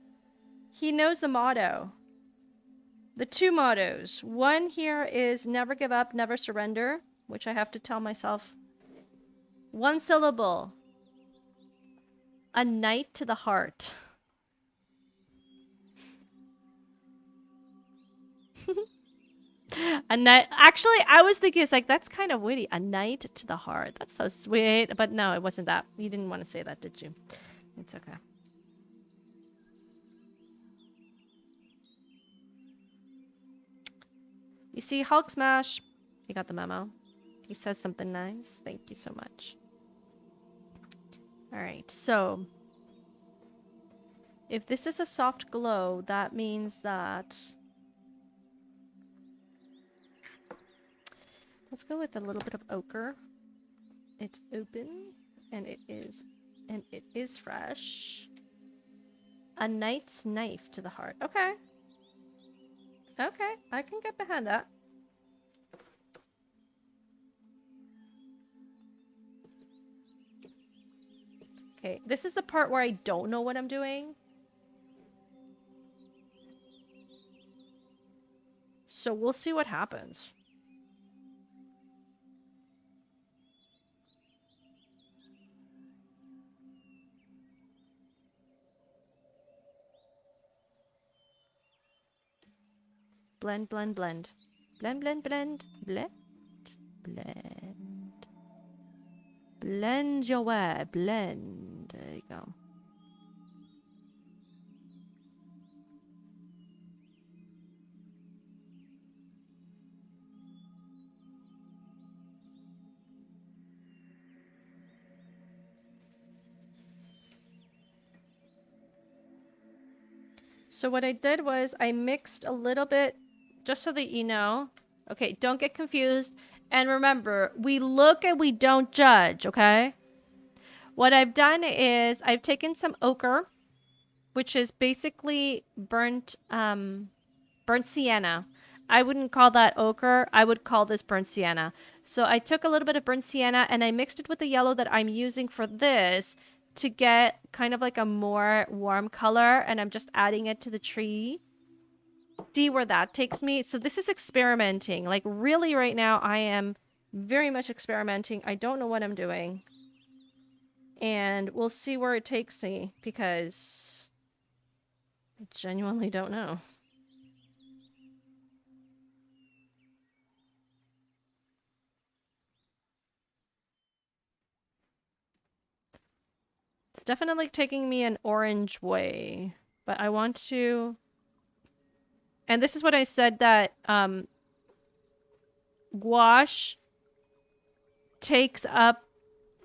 He knows the motto. The 2 mottos. One here is never give up, never surrender, which I have to tell myself. 1 syllable. A knight to the heart. A knight. Actually, I was thinking, it's like, that's kind of witty. A knight to the heart. That's so sweet. But no, it wasn't that. You didn't want to say that, did you? It's okay. You see, Hulk Smash, he got the memo. He says something nice. Thank you so much. Alright, so if this is a soft glow, that means that... Let's go with a little bit of ochre. It's open, and it is fresh. A knight's knife to the heart. Okay. Okay, I can get behind that. Okay, this is the part where I don't know what I'm doing. So we'll see what happens. Blend, blend, blend. Blend, blend, blend. Blend, blend. Blend your way. Blend. There you go. So what I did was I mixed a little bit, just so that you know. Okay, don't get confused. And remember, we look and we don't judge, okay? What I've done is I've taken some ochre, which is basically burnt sienna. I wouldn't call that ochre. I would call this burnt sienna. So I took a little bit of burnt sienna and I mixed it with the yellow that I'm using for this to get kind of like a more warm color, and I'm just adding it to the tree. See where that takes me? So this is experimenting. Like, really right now I am very much experimenting. I don't know what I'm doing. And we'll see where it takes me, because I genuinely don't know. It's definitely taking me an orange way, but I want to... And this is what I said, that gouache takes up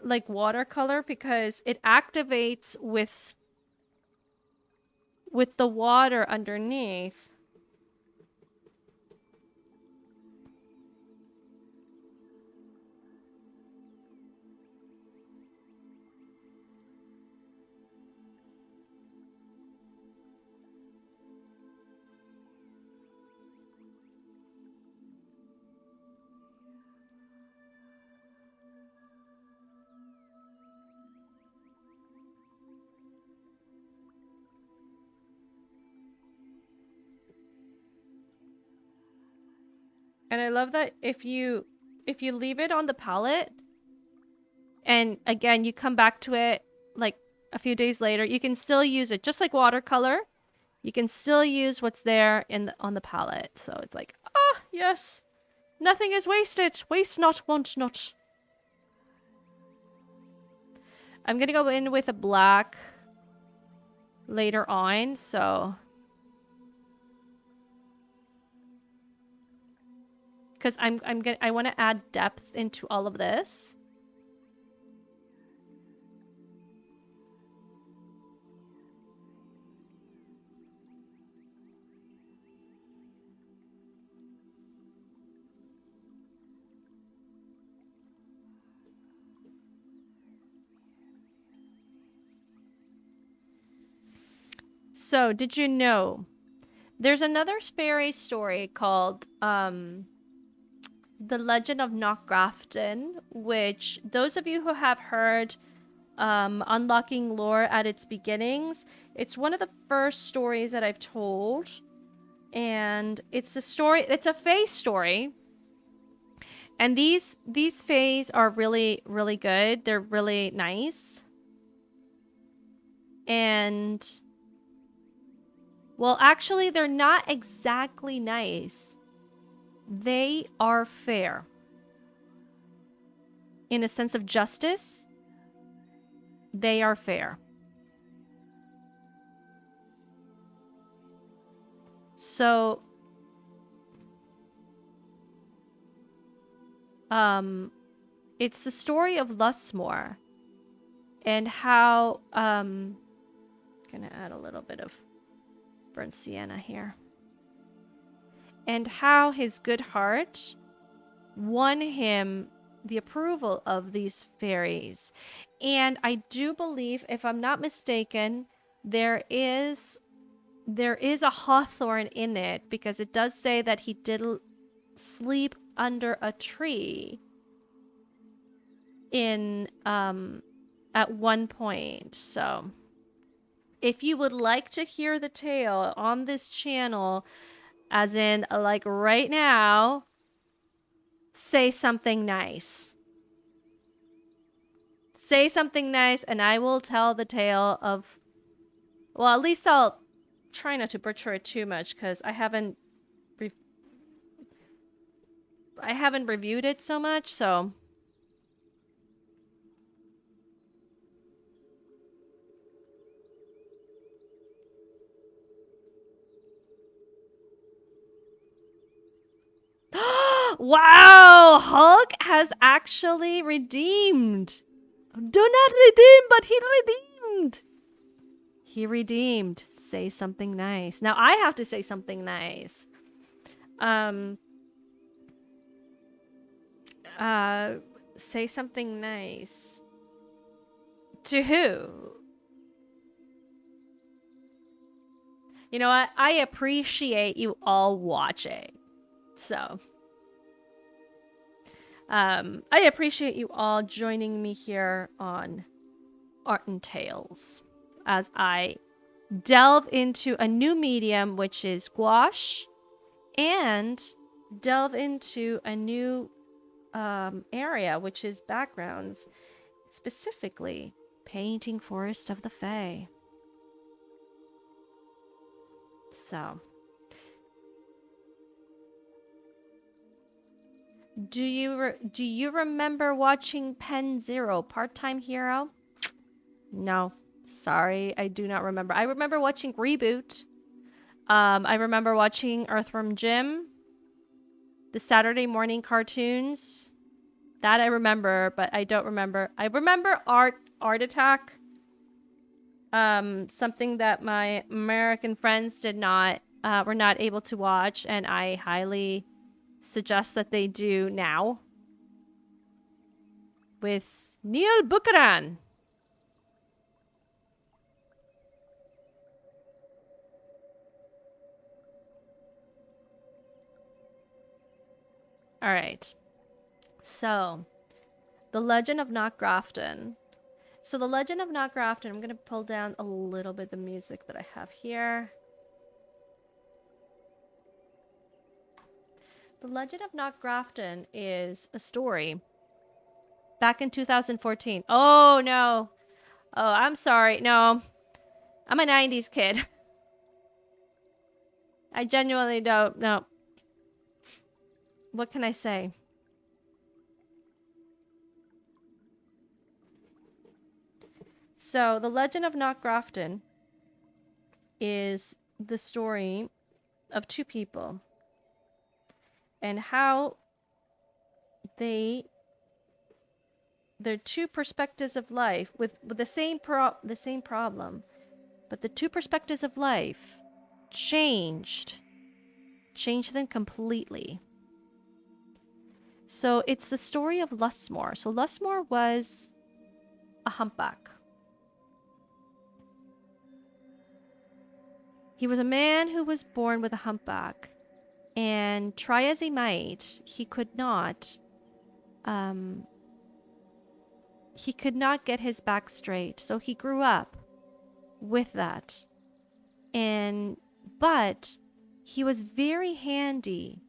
like watercolor because it activates with with the water underneath. And I love that if you leave it on the palette and again you come back to it like a few days later, you can still use it just like watercolor. You can still use what's there on the palette. So it's like, ah, yes. Nothing is wasted. Waste not, want not. I'm going to go in with a black later on, so because I want to add depth into all of this. So, did you know there's another fairy story called The Legend of Knockgrafton, which those of you who have heard Unlocking Lore at its beginnings, it's one of the first stories that I've told. And it's a fae story. And these faes are really, really good. They're really nice. And well, actually, they're not exactly nice. They are fair. In a sense of justice, they are fair. So, it's the story of Lusmore and how, gonna add a little bit of burnt sienna here. And how his good heart won him the approval of these fairies. And I do believe, if I'm not mistaken, there is a hawthorn in it, because it does say that he did sleep under a tree in at one point. So if you would like to hear the tale on this channel, as in like right now, say something nice. Say something nice and I will tell the tale of, well, at least I'll try not to butcher it too much, because I haven't reviewed it so much, so wow, Hulk has actually redeemed. Do not redeem, but he redeemed. He redeemed. Say something nice. Now I have to say something nice. Say something nice. To who? You know what? I appreciate you all watching. So, I appreciate you all joining me here on Art and Tales as I delve into a new medium, which is gouache, and delve into a new area, which is backgrounds, specifically painting Forest of the Fae. So, do you remember watching Pen Zero, Part-Time Hero? No, sorry, I do not remember. I remember watching Reboot. I remember watching Earthworm Jim, the Saturday morning cartoons. That I remember, but I don't remember. I remember Art Attack. Something that my American friends were not able to watch, and I highly suggest that they do now with Neil Buchanan. All right. So, The Legend of Knockgrafton. So, The Legend of Knockgrafton, I'm going to pull down a little bit the music that I have here. The Legend of Knockgrafton is a story back in 2014. Oh, no. Oh, I'm sorry. No. I'm a 90s kid. I genuinely don't know. What can I say? So, The Legend of Knockgrafton is the story of two people and how their two perspectives of life with the same problem, but the two perspectives of life changed them completely. So it's the story of Lusmore. So Lusmore was a humpback. He was a man who was born with a humpback, and try as he might, he could not get his back straight. So he grew up with that. But he was very handy.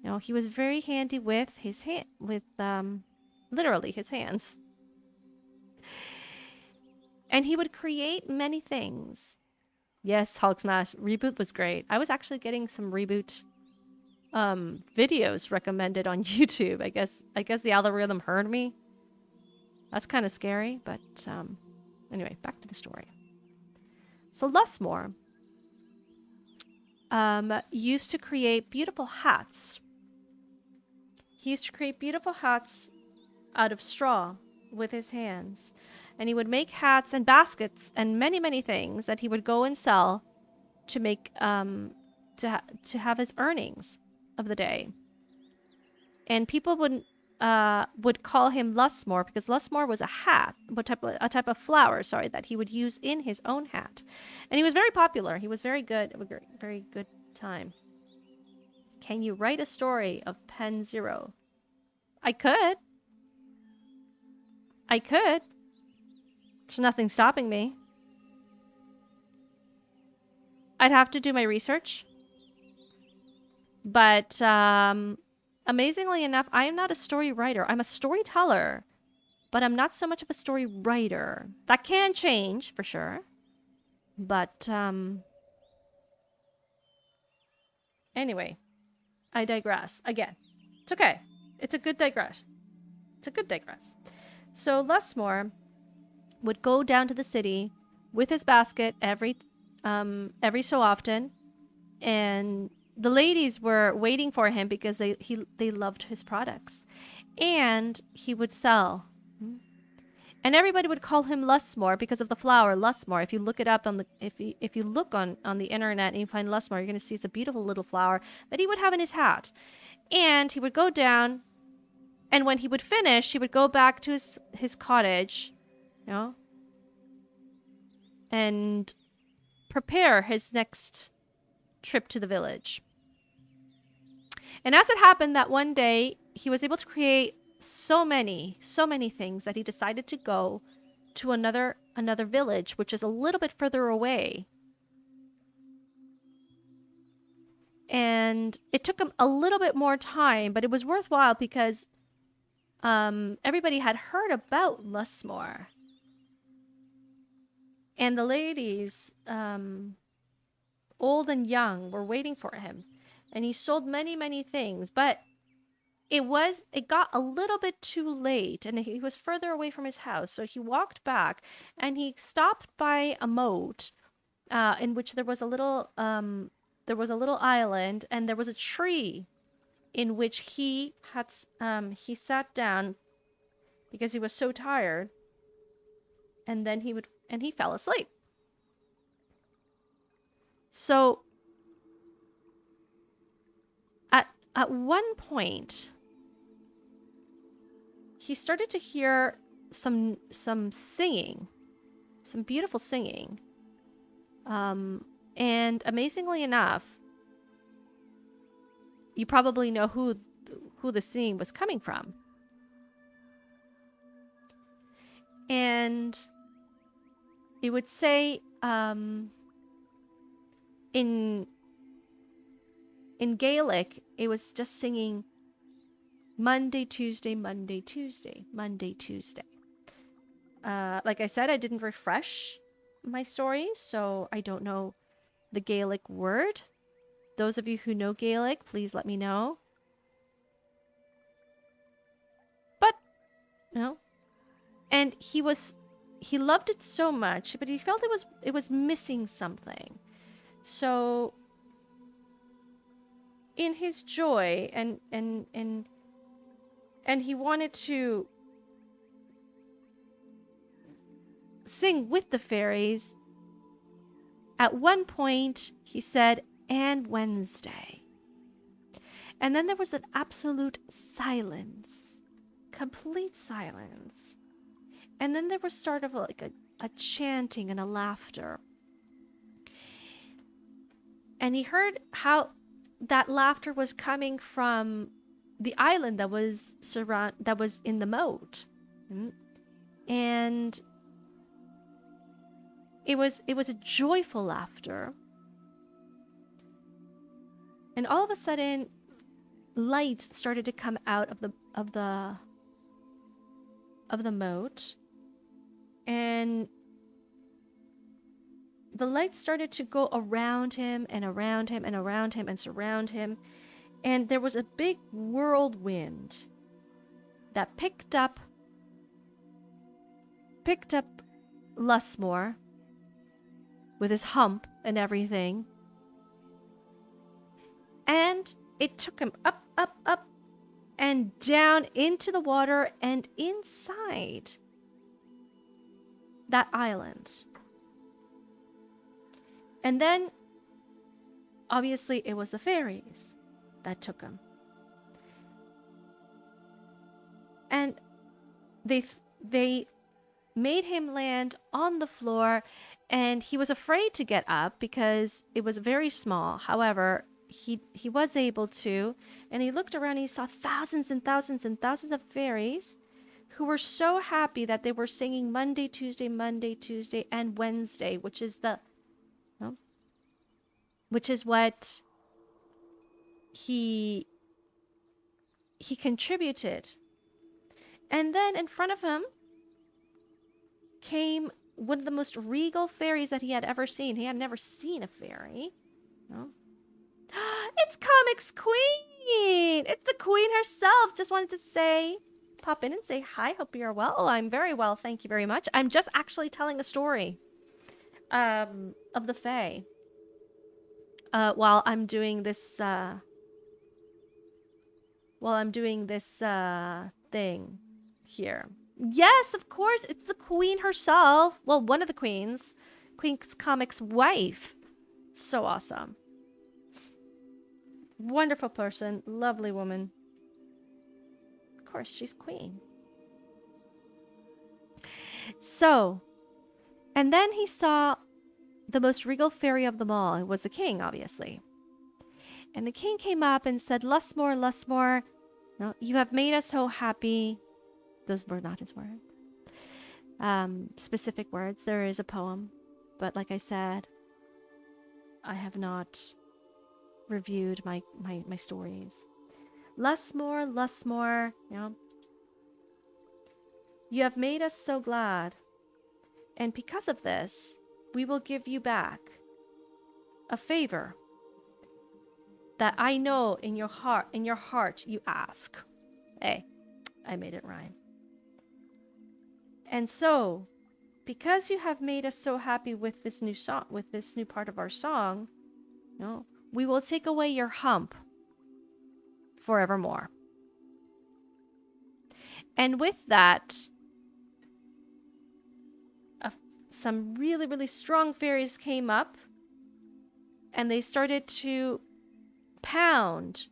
You know, he was very handy with his literally his hands. And he would create many things. Yes, Hulk Smash Reboot was great. I was actually getting some Reboot videos recommended on YouTube. I guess the algorithm heard me. That's kind of scary, but anyway, back to the story. So Lusmore used to create beautiful hats. He used to create beautiful hats out of straw with his hands. And he would make hats and baskets and many, many things that he would go and sell to make to have his earnings of the day. And people would call him Lusmore because Lusmore was a type of flower, that he would use in his own hat. And he was very popular. He was very good, very good time. Can you write a story of Pen Zero? I could. There's nothing stopping me. I'd have to do my research. But amazingly enough, I am not a story writer. I'm a storyteller, but I'm not so much of a story writer. That can change for sure. But anyway, I digress again. It's okay. It's a good digress. So Lusmore would go down to the city with his basket every so often, and the ladies were waiting for him because they loved his products, and he would sell. And everybody would call him Lusmore because of the flower Lusmore. If you look it up if you look on the internet and you find Lusmore, you're going to see it's a beautiful little flower that he would have in his hat. And he would go down, and when he would finish, he would go back to his cottage, you know, and prepare his next trip to the village. And as it happened that one day, he was able to create so many things that he decided to go to another village, which is a little bit further away. And it took him a little bit more time, but it was worthwhile because everybody had heard about Lusmore. And the ladies, old and young, were waiting for him. And he sold many, many things, but it got a little bit too late, and he was further away from his house. So he walked back, and he stopped by a moat, in which there was a little island, and there was a tree, in which he sat down because he was so tired. and then he fell asleep. So at one point, he started to hear some singing, some beautiful singing. And amazingly enough, you probably know who the singing was coming from. And it would say in Gaelic, it was just singing Monday, Tuesday, Monday, Tuesday, Monday, Tuesday. Like I said, I didn't refresh my story, so I don't know the Gaelic word. Those of you who know Gaelic, please let me know. But, and he loved it so much, but he felt it was missing something. So in his joy and he wanted to sing with the fairies. At one point, he said, "And Wednesday." And then there was an absolute silence, complete silence. And then there was sort of like a chanting and a laughter. And he heard how that laughter was coming from the island that was in the moat. And it was a joyful laughter. And all of a sudden, light started to come out of the moat, and the light started to go around him and around him and around him and surround him, and there was a big whirlwind that picked up Lusmore with his hump and everything, and it took him up, up, up, and down into the water and inside that island. And then, obviously, it was the fairies that took him. And they made him land on the floor, and he was afraid to get up because it was very small. However, he was able to, and he looked around and he saw thousands and thousands and thousands of fairies who were so happy that they were singing Monday, Tuesday, and Wednesday, which is what he contributed. And then in front of him came one of the most regal fairies that he had ever seen. He had never seen a fairy. No. It's Comics Queen! It's the queen herself! Just wanted to pop in and say hi. Hope you're well. Oh, I'm very well, thank you very much. I'm just actually telling a story of the Fae while I'm doing this thing here. Yes, of course, it's the queen herself. Well, one of the queens. Queen's Comics' wife. So awesome. Wonderful person. Lovely woman. Of course, she's queen. So, and then he saw the most regal fairy of them all. It was the king, obviously. And the king came up and said, "Lusmore, Lusmore, no, you have made us so happy." Those were not his words. Specific words. There is a poem. But like I said, I have not reviewed my stories. Lusmore, Lusmore, you have made us so glad. And because of this, we will give you back a favor that I know in your heart you ask. Hey, I made it rhyme. And so, because you have made us so happy with this new song, with this new part of our song, we will take away your hump forevermore. And with that, some really, really strong fairies came up, and they started to pound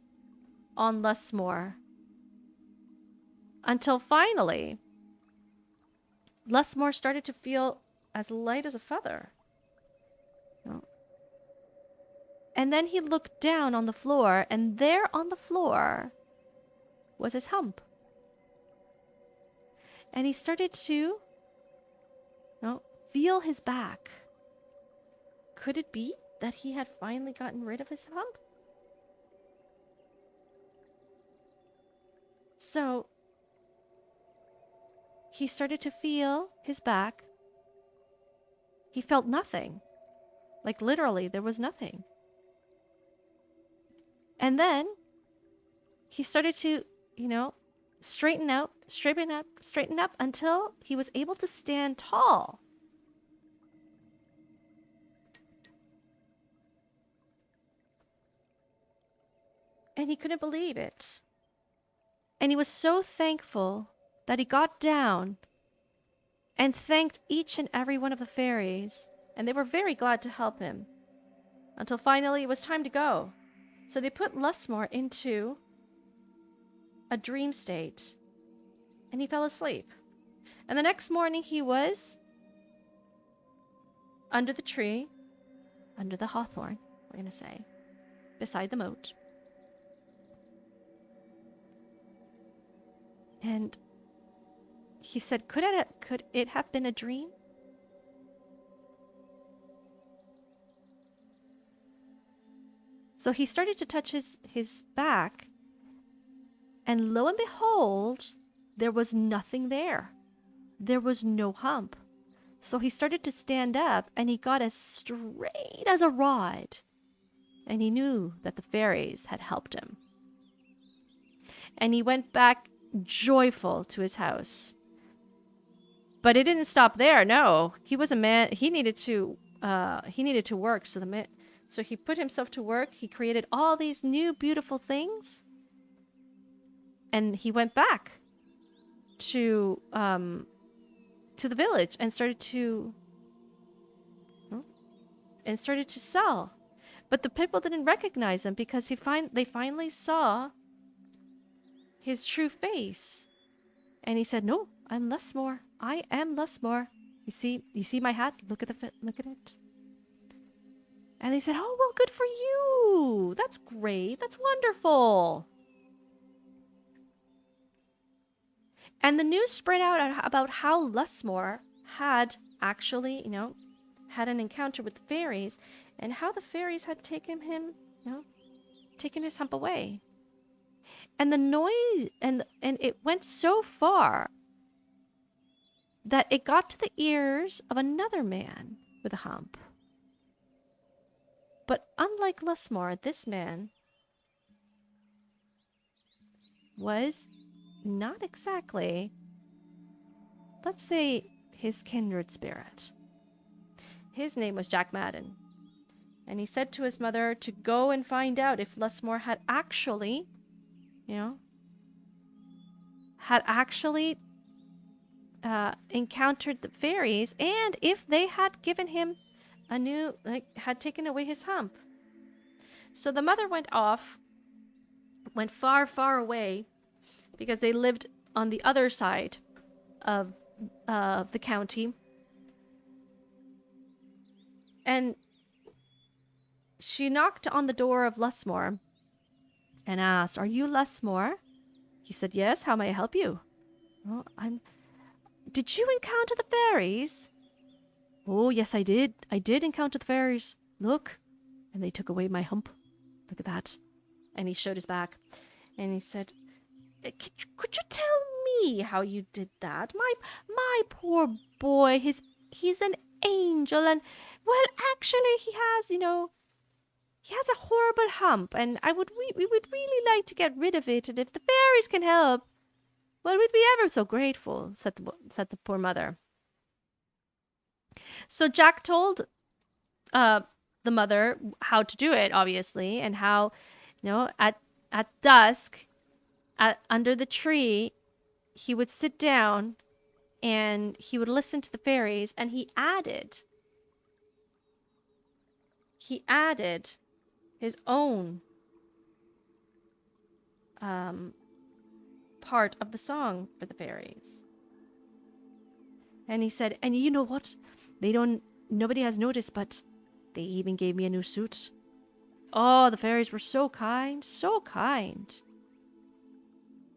on Lusmore until finally Lusmore started to feel as light as a feather. And then he looked down on the floor, and there on the floor was his hump. And he started to feel his back. Could it be that he had finally gotten rid of his hump? So he started to feel his back. He felt nothing. Like literally, there was nothing. And then he started to, straighten up until he was able to stand tall. And he couldn't believe it. And he was so thankful that he got down and thanked each and every one of the fairies. And they were very glad to help him. Until finally it was time to go. So they put Lusmore into a dream state. And he fell asleep. And the next morning he was under the tree, under the hawthorn, we're going to say, beside the moat. And he said, could it have been a dream? So he started to touch his back, and lo and behold, there was nothing there. There was no hump. So he started to stand up, and he got as straight as a rod. And he knew that the fairies had helped him. And he went back joyful to his house. But it didn't stop there. No, he was a man. He needed to work. So he put himself to work. He created all these new beautiful things. And he went back to the village and started to sell. But the people didn't recognize him because they finally saw his true face. And he said, "No, I'm Lusmore. I am Lusmore. You see my hat? Look at it." And they said, "Oh, well, good for you. That's great. That's wonderful." And the news spread out about how Lusmore had actually, had an encounter with the fairies, and how the fairies had taken his hump away. And the noise, and it went so far that it got to the ears of another man with a hump. But unlike Lusmore, this man was not exactly, let's say, his kindred spirit. His name was Jack Madden. And he said to his mother to go and find out if Lusmore had actually, encountered the fairies, and if they had given him had taken away his hump. So the mother went far, far away, because they lived on the other side of the county. And she knocked on the door of Lusmore and asked, "Are you Lusmore?" He said, "Yes, how may I help you?" "Oh, Did you encounter the fairies?" "Oh, yes, I did. I did encounter the fairies. Look." And they took away my hump. Look at that. And he showed his back. And he said, Could you tell me how you did that? My poor boy, he's an angel, and, well, actually he has, he has a horrible hump, and we would really like to get rid of it, and if the fairies can help, well, we'd be ever so grateful," said the poor mother. So Jack told the mother how to do it, obviously, and how, at dusk, under the tree, he would sit down and he would listen to the fairies, and he added his own part of the song for the fairies. And he said, and you know what? Nobody has noticed, but they even gave me a new suit. Oh, the fairies were so kind, so kind.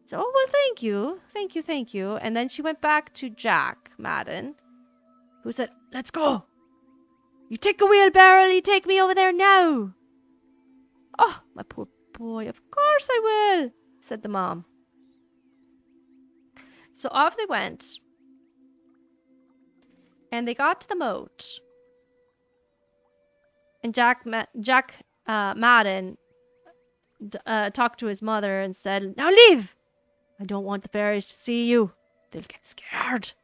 So, oh, well, thank you. Thank you, thank you. And then she went back to Jack Madden, who said, let's go. You take a wheelbarrow, you take me over there now. Oh, my poor boy, of course I will, said the mom. So off they went. And they got to the moat. And Jack Madden talked to his mother and said, now leave. I don't want the fairies to see you. They'll get scared.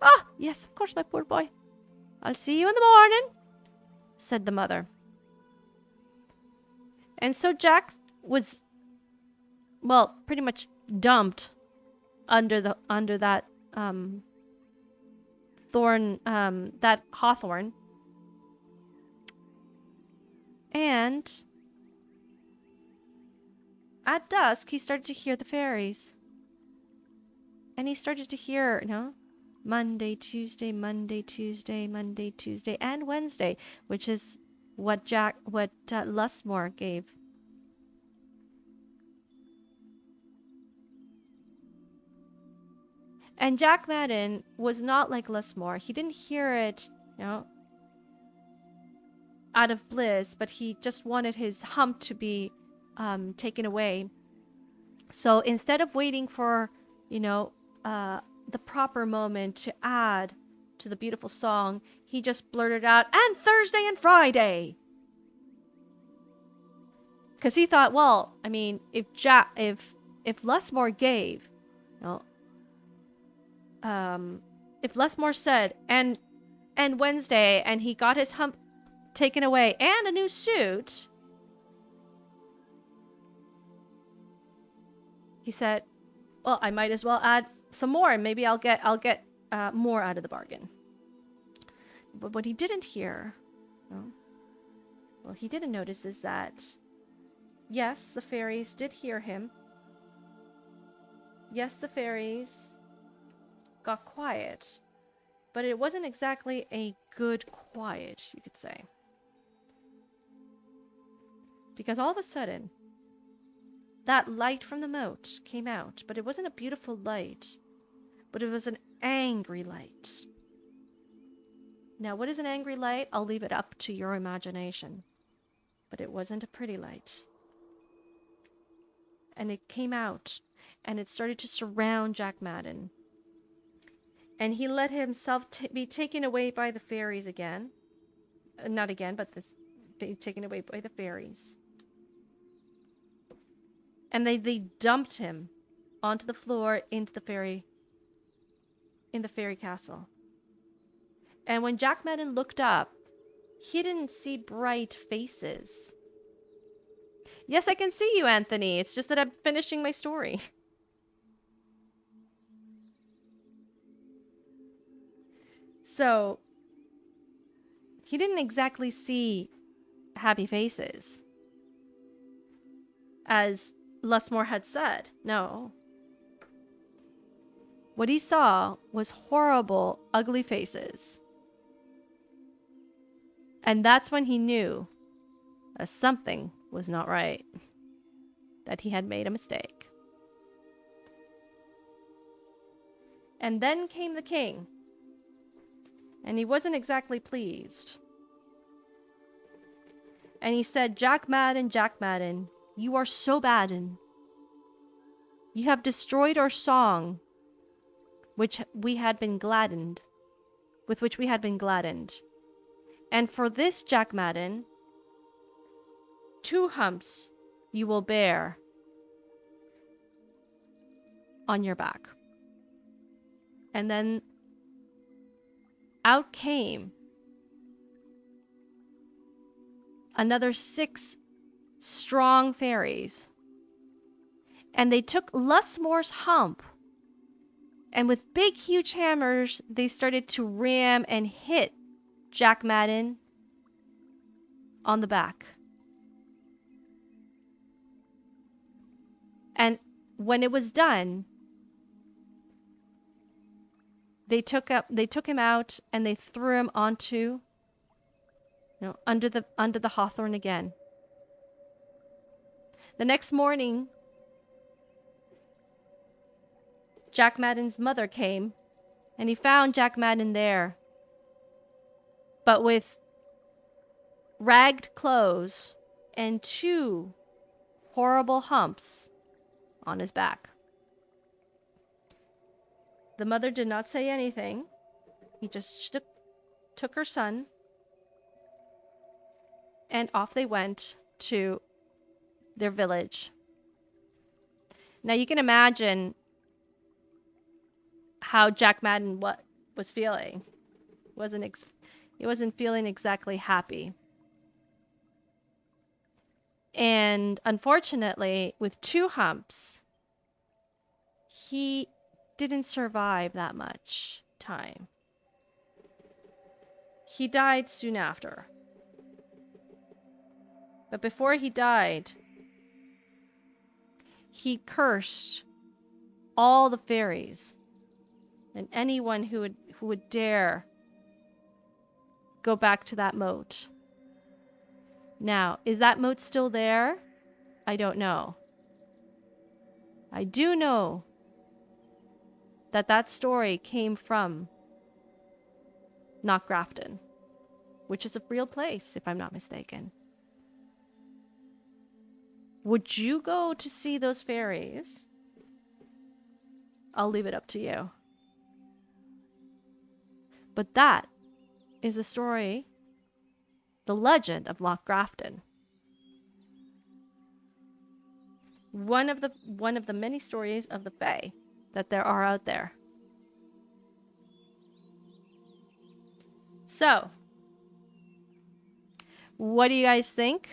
Ah, yes, of course, my poor boy. I'll see you in the morning, said the mother. And so Jack was, well, pretty much dumped under that that hawthorn. And at dusk, he started to hear the fairies. And he started to hear, Monday, Tuesday, Monday, Tuesday, Monday, Tuesday, and Wednesday, which is what Lusmore gave. And Jack Madden was not like Lusmore. He didn't hear it, out of bliss, but he just wanted his hump to be taken away. So instead of waiting for, the proper moment to add to the beautiful song, he just blurted out, and Thursday and Friday. Because he thought, well, I mean, if Lusmore gave, if Lusmore said, and Wednesday, and he got his hump taken away and a new suit, he said, well, I might as well add some more, and maybe I'll get more out of the bargain. But what he didn't hear, he didn't notice is that, yes, the fairies did hear him. Yes, the fairies got quiet, but it wasn't exactly a good quiet, you could say. Because all of a sudden, that light from the moat came out, but it wasn't a beautiful light, but it was an angry light. Now, what is an angry light? I'll leave it up to your imagination. But it wasn't a pretty light. And it came out, and it started to surround Jack Madden. And he let himself be taken away by the fairies again. Not again, but be taken away by the fairies. And they dumped him onto the floor into the fairy castle. And when Jack Madden looked up, he didn't see bright faces. Yes, I can see you, Anthony. It's just that I'm finishing my story. So, he didn't exactly see happy faces, as Lusmore had said. No. What he saw was horrible, ugly faces. And that's when he knew that something was not right. That he had made a mistake. And then came the king. And he wasn't exactly pleased. And he said, Jack Madden, you are so badden. You have destroyed our song, with which we had been gladdened. And for this, Jack Madden, 2 humps you will bear on your back. And then out came another 6 strong fairies. And they took Lusmore's hump And with big, huge hammers, they started to ram and hit Jack Madden on the back. And when it was done, they took him out and they threw him onto, under the hawthorn again. The next morning, Jack Madden's mother came, and he found Jack Madden there, but with ragged clothes and 2 horrible humps on his back. The mother did not say anything. He just took her son, and off they went to their village. Now you can imagine how Jack Madden was feeling. He wasn't feeling exactly happy. And unfortunately, with 2 humps, he didn't survive that much time. He died soon after. But before he died, he cursed all the fairies and anyone who would dare go back to that moat. Now, is that moat still there? I don't know. I do know that story came from Knockgrafton, which is a real place, if I'm not mistaken. Would you go to see those fairies? I'll leave it up to you. But that is a story, the legend of Knockgrafton. One of the many stories of the Fae that there are out there. So, what do you guys think?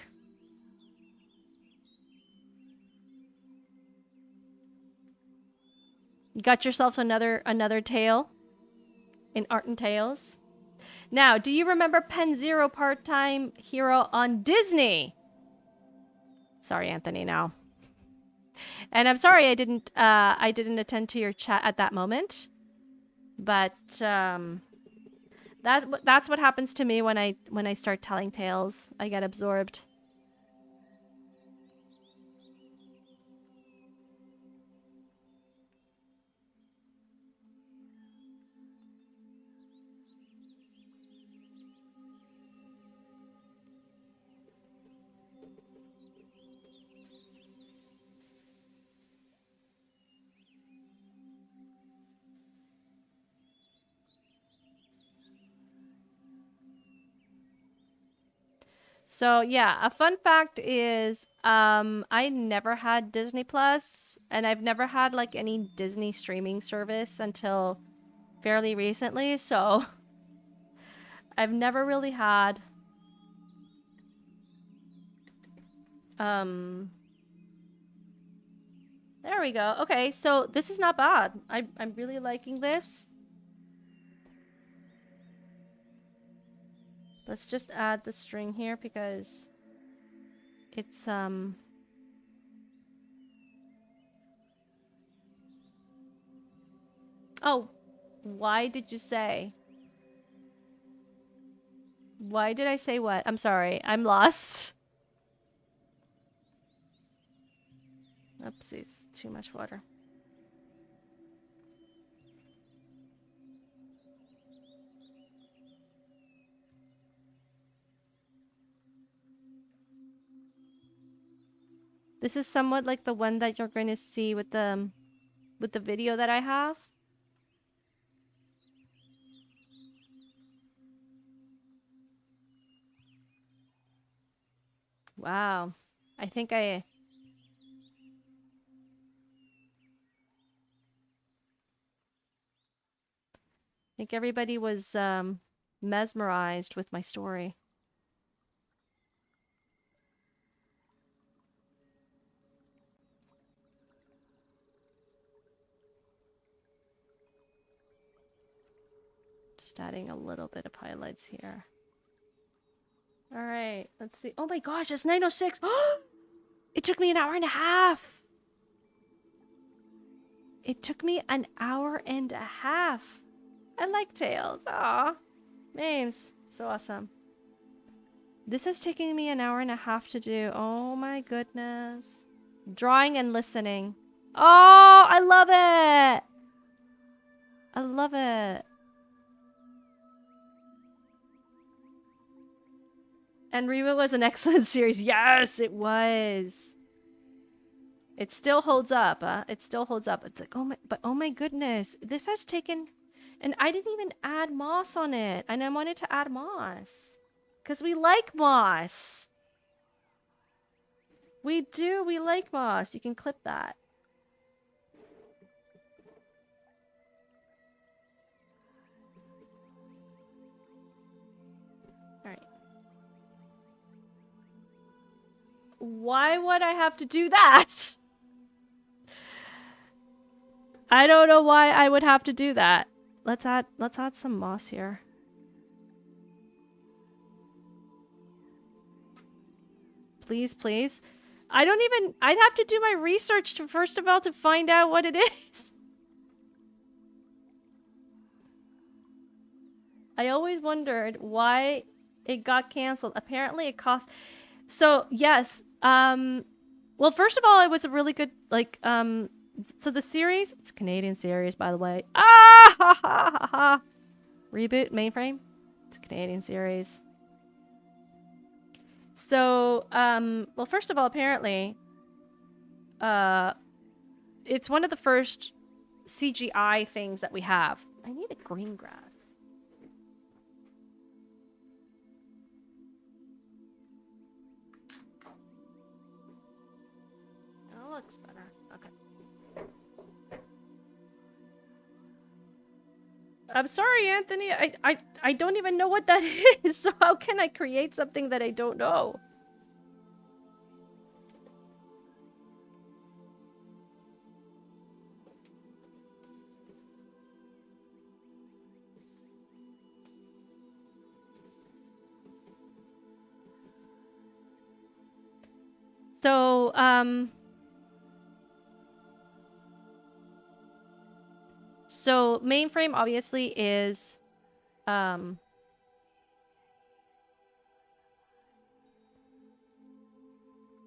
You got yourself another tale in Art and Tales? Now, do you remember Pen Zero Part-Time Hero on Disney? Sorry, Anthony, now. And I'm sorry I didn't attend to your chat at that moment. But that's what happens to me when I start telling tales. I get absorbed. So yeah, a fun fact is I never had Disney Plus, and I've never had like any Disney streaming service until fairly recently, so I've never really had there we go. Okay, so this is not bad. I'm really liking this. Let's just add the string here because it's oh, why did you say? Why did I say what? I'm sorry. I'm lost. Oopsies. Too much water. This is somewhat like the one that you're going to see with the video that I have. Wow. I think everybody was mesmerized with my story. Just adding a little bit of highlights here. All right, let's see. Oh my gosh, it's 9:06. It took me an hour and a half. It took me an hour and a half. I like tails. Aw. Names. So awesome. This is taking me an hour and a half to do. Oh my goodness. Drawing and listening. Oh, I love it. I love it. And Reba was an excellent series. Yes, it was. It still holds up, huh? It still holds up. It's like, oh my goodness. This has taken, and I didn't even add moss on it. And I wanted to add moss. Because we like moss. We do, we like moss. You can clip that. All right. Why would I have to do that? I don't know why I would have to do that. Let's add some moss here. Please, please. I'd have to do my research to, first of all, to find out what it is. I always wondered why it got canceled. Apparently it cost... So, yes. Well, first of all, it was a really good, like, so the series... It's a Canadian series, by the way. Ah! Ha, ha, ha, ha. Reboot, mainframe. It's a Canadian series. So, well, first of all, apparently, it's one of the first CGI things that we have. I need a green grass. That looks better. Okay. I'm sorry, Anthony. I don't even know what that is. So how can I create something that I don't know? So, so mainframe obviously is,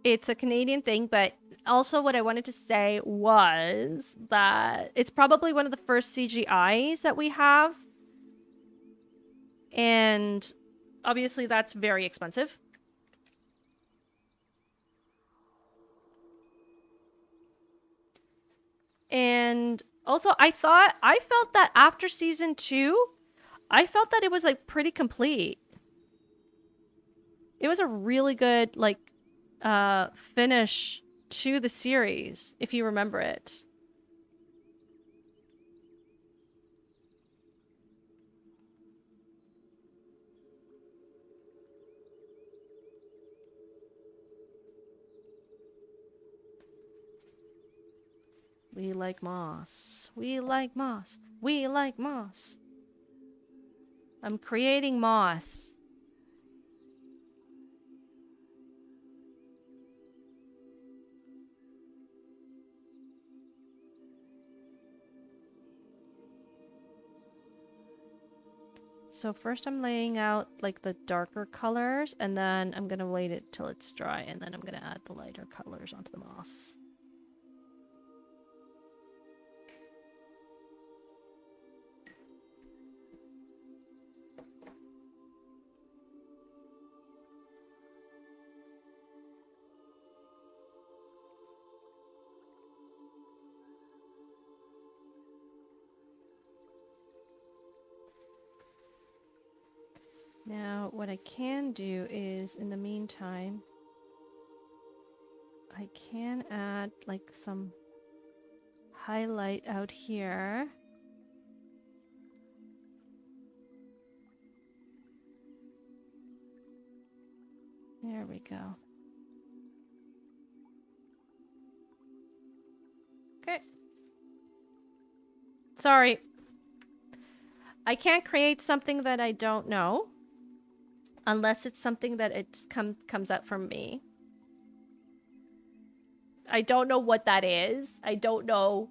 it's a Canadian thing, but also what I wanted to say was that it's probably one of the first CGIs that we have. And obviously that's very expensive. And also I felt that after season 2, I felt that it was like pretty complete. It was a really good like finish to the series, if you remember it. We like moss. We like moss. We like moss. I'm creating moss. So first I'm laying out like the darker colors, and then I'm gonna wait it till it's dry, and then I'm gonna add the lighter colors onto the moss. Now, what I can do is, in the meantime, I can add like some highlight out here. There we go. Okay. Sorry. I can't create something that I don't know unless it's something that comes out from me. I don't know what that is. I don't know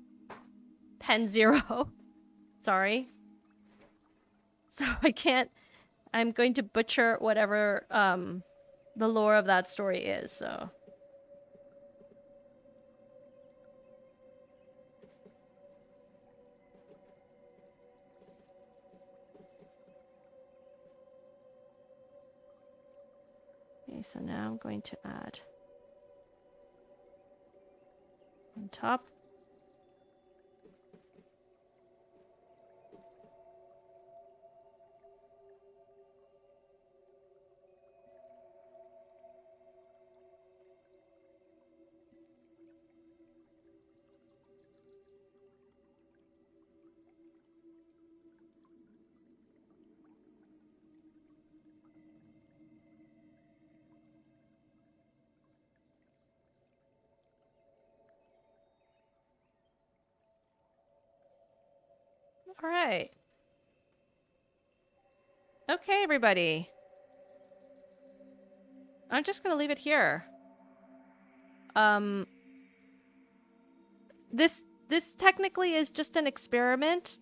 Pen Zero. Sorry. So I can't... I'm going to butcher whatever the lore of that story is, so... Okay, so now I'm going to add on top. All right. Okay, everybody. I'm just gonna leave it here. This technically is just an experiment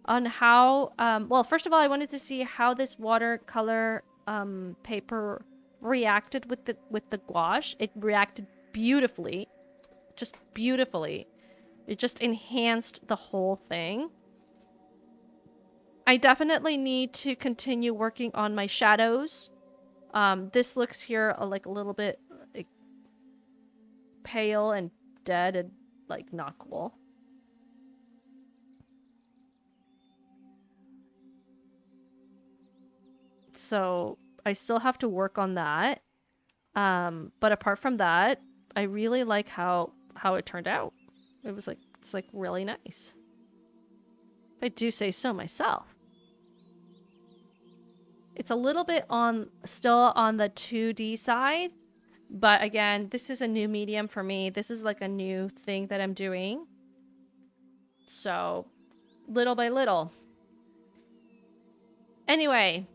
on how well, first of all, I wanted to see how this watercolor paper reacted with the gouache. It reacted beautifully. Just beautifully. It just enhanced the whole thing. I definitely need to continue working on my shadows. This looks here like a little bit like, pale and dead and like not cool. So I still have to work on that. But apart from that, I really like how it turned out. It's like really nice. I do say so myself. It's a little bit still on the 2D side, but again, this is a new medium for me. This is like a new thing that I'm doing. So, little by little. Anyway,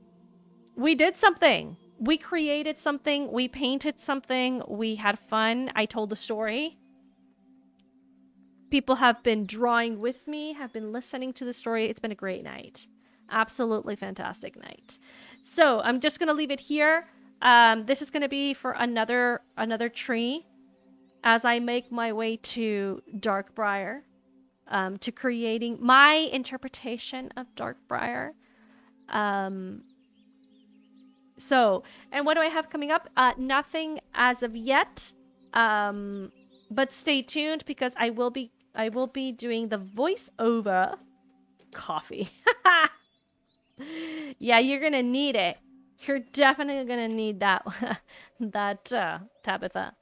we did something. We created something. We painted something. We had fun. I told the story. People have been drawing with me, have been listening to the story. It's been a great night. Absolutely fantastic night. So I'm just going to leave it here. This is going to be for another tree as I make my way to Darkbriar, to creating my interpretation of Darkbriar. So, and what do I have coming up? Nothing as of yet. But stay tuned because I will be doing the voiceover coffee. Yeah, you're gonna need it. You're definitely gonna need that that Tabitha.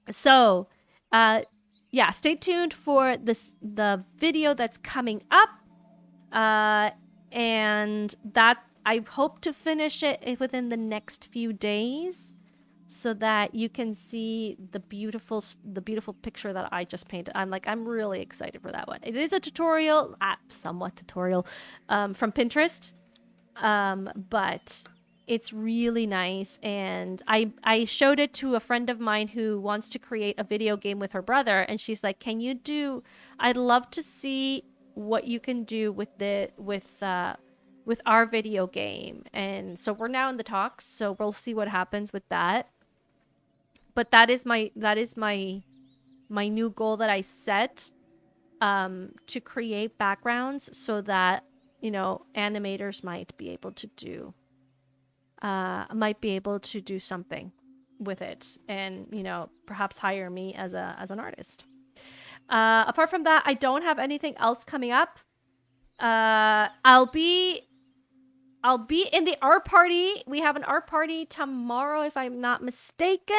So yeah, stay tuned for the video that's coming up. And that I hope to finish it within the next few days, so that you can see the beautiful picture that I just painted. I'm really excited for that one. It is a tutorial, somewhat tutorial, from Pinterest, but it's really nice. And I showed it to a friend of mine who wants to create a video game with her brother, and she's like, I'd love to see what you can do with our video game. And so we're now in the talks, so we'll see what happens with that. But that is my new goal that I set, to create backgrounds so that, animators might be able to do something with it, and perhaps hire me as an artist. Apart from that, I don't have anything else coming up. I'll be in the art party. We have an art party tomorrow, if I'm not mistaken.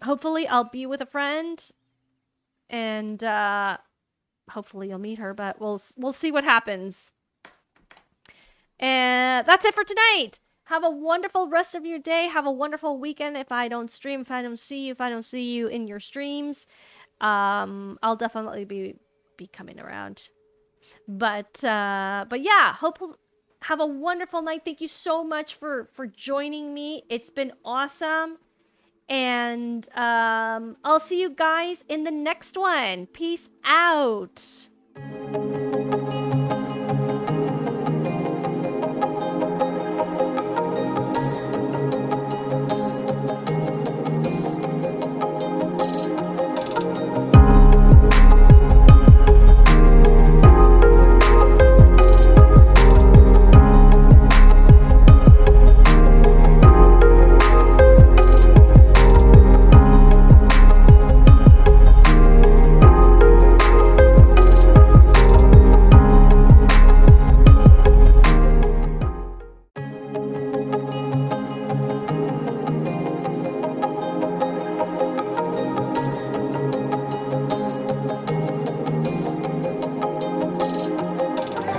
Hopefully I'll be with a friend, and hopefully you'll meet her, but we'll see what happens. And that's it for tonight. Have a wonderful rest of your day. Have a wonderful weekend. If I don't stream, if I don't see you in your streams, I'll definitely be be coming around. But yeah, hope have a wonderful night. Thank you so much for joining me. It's been awesome. And I'll see you guys in the next one. Peace out.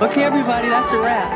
Okay, everybody, that's a wrap.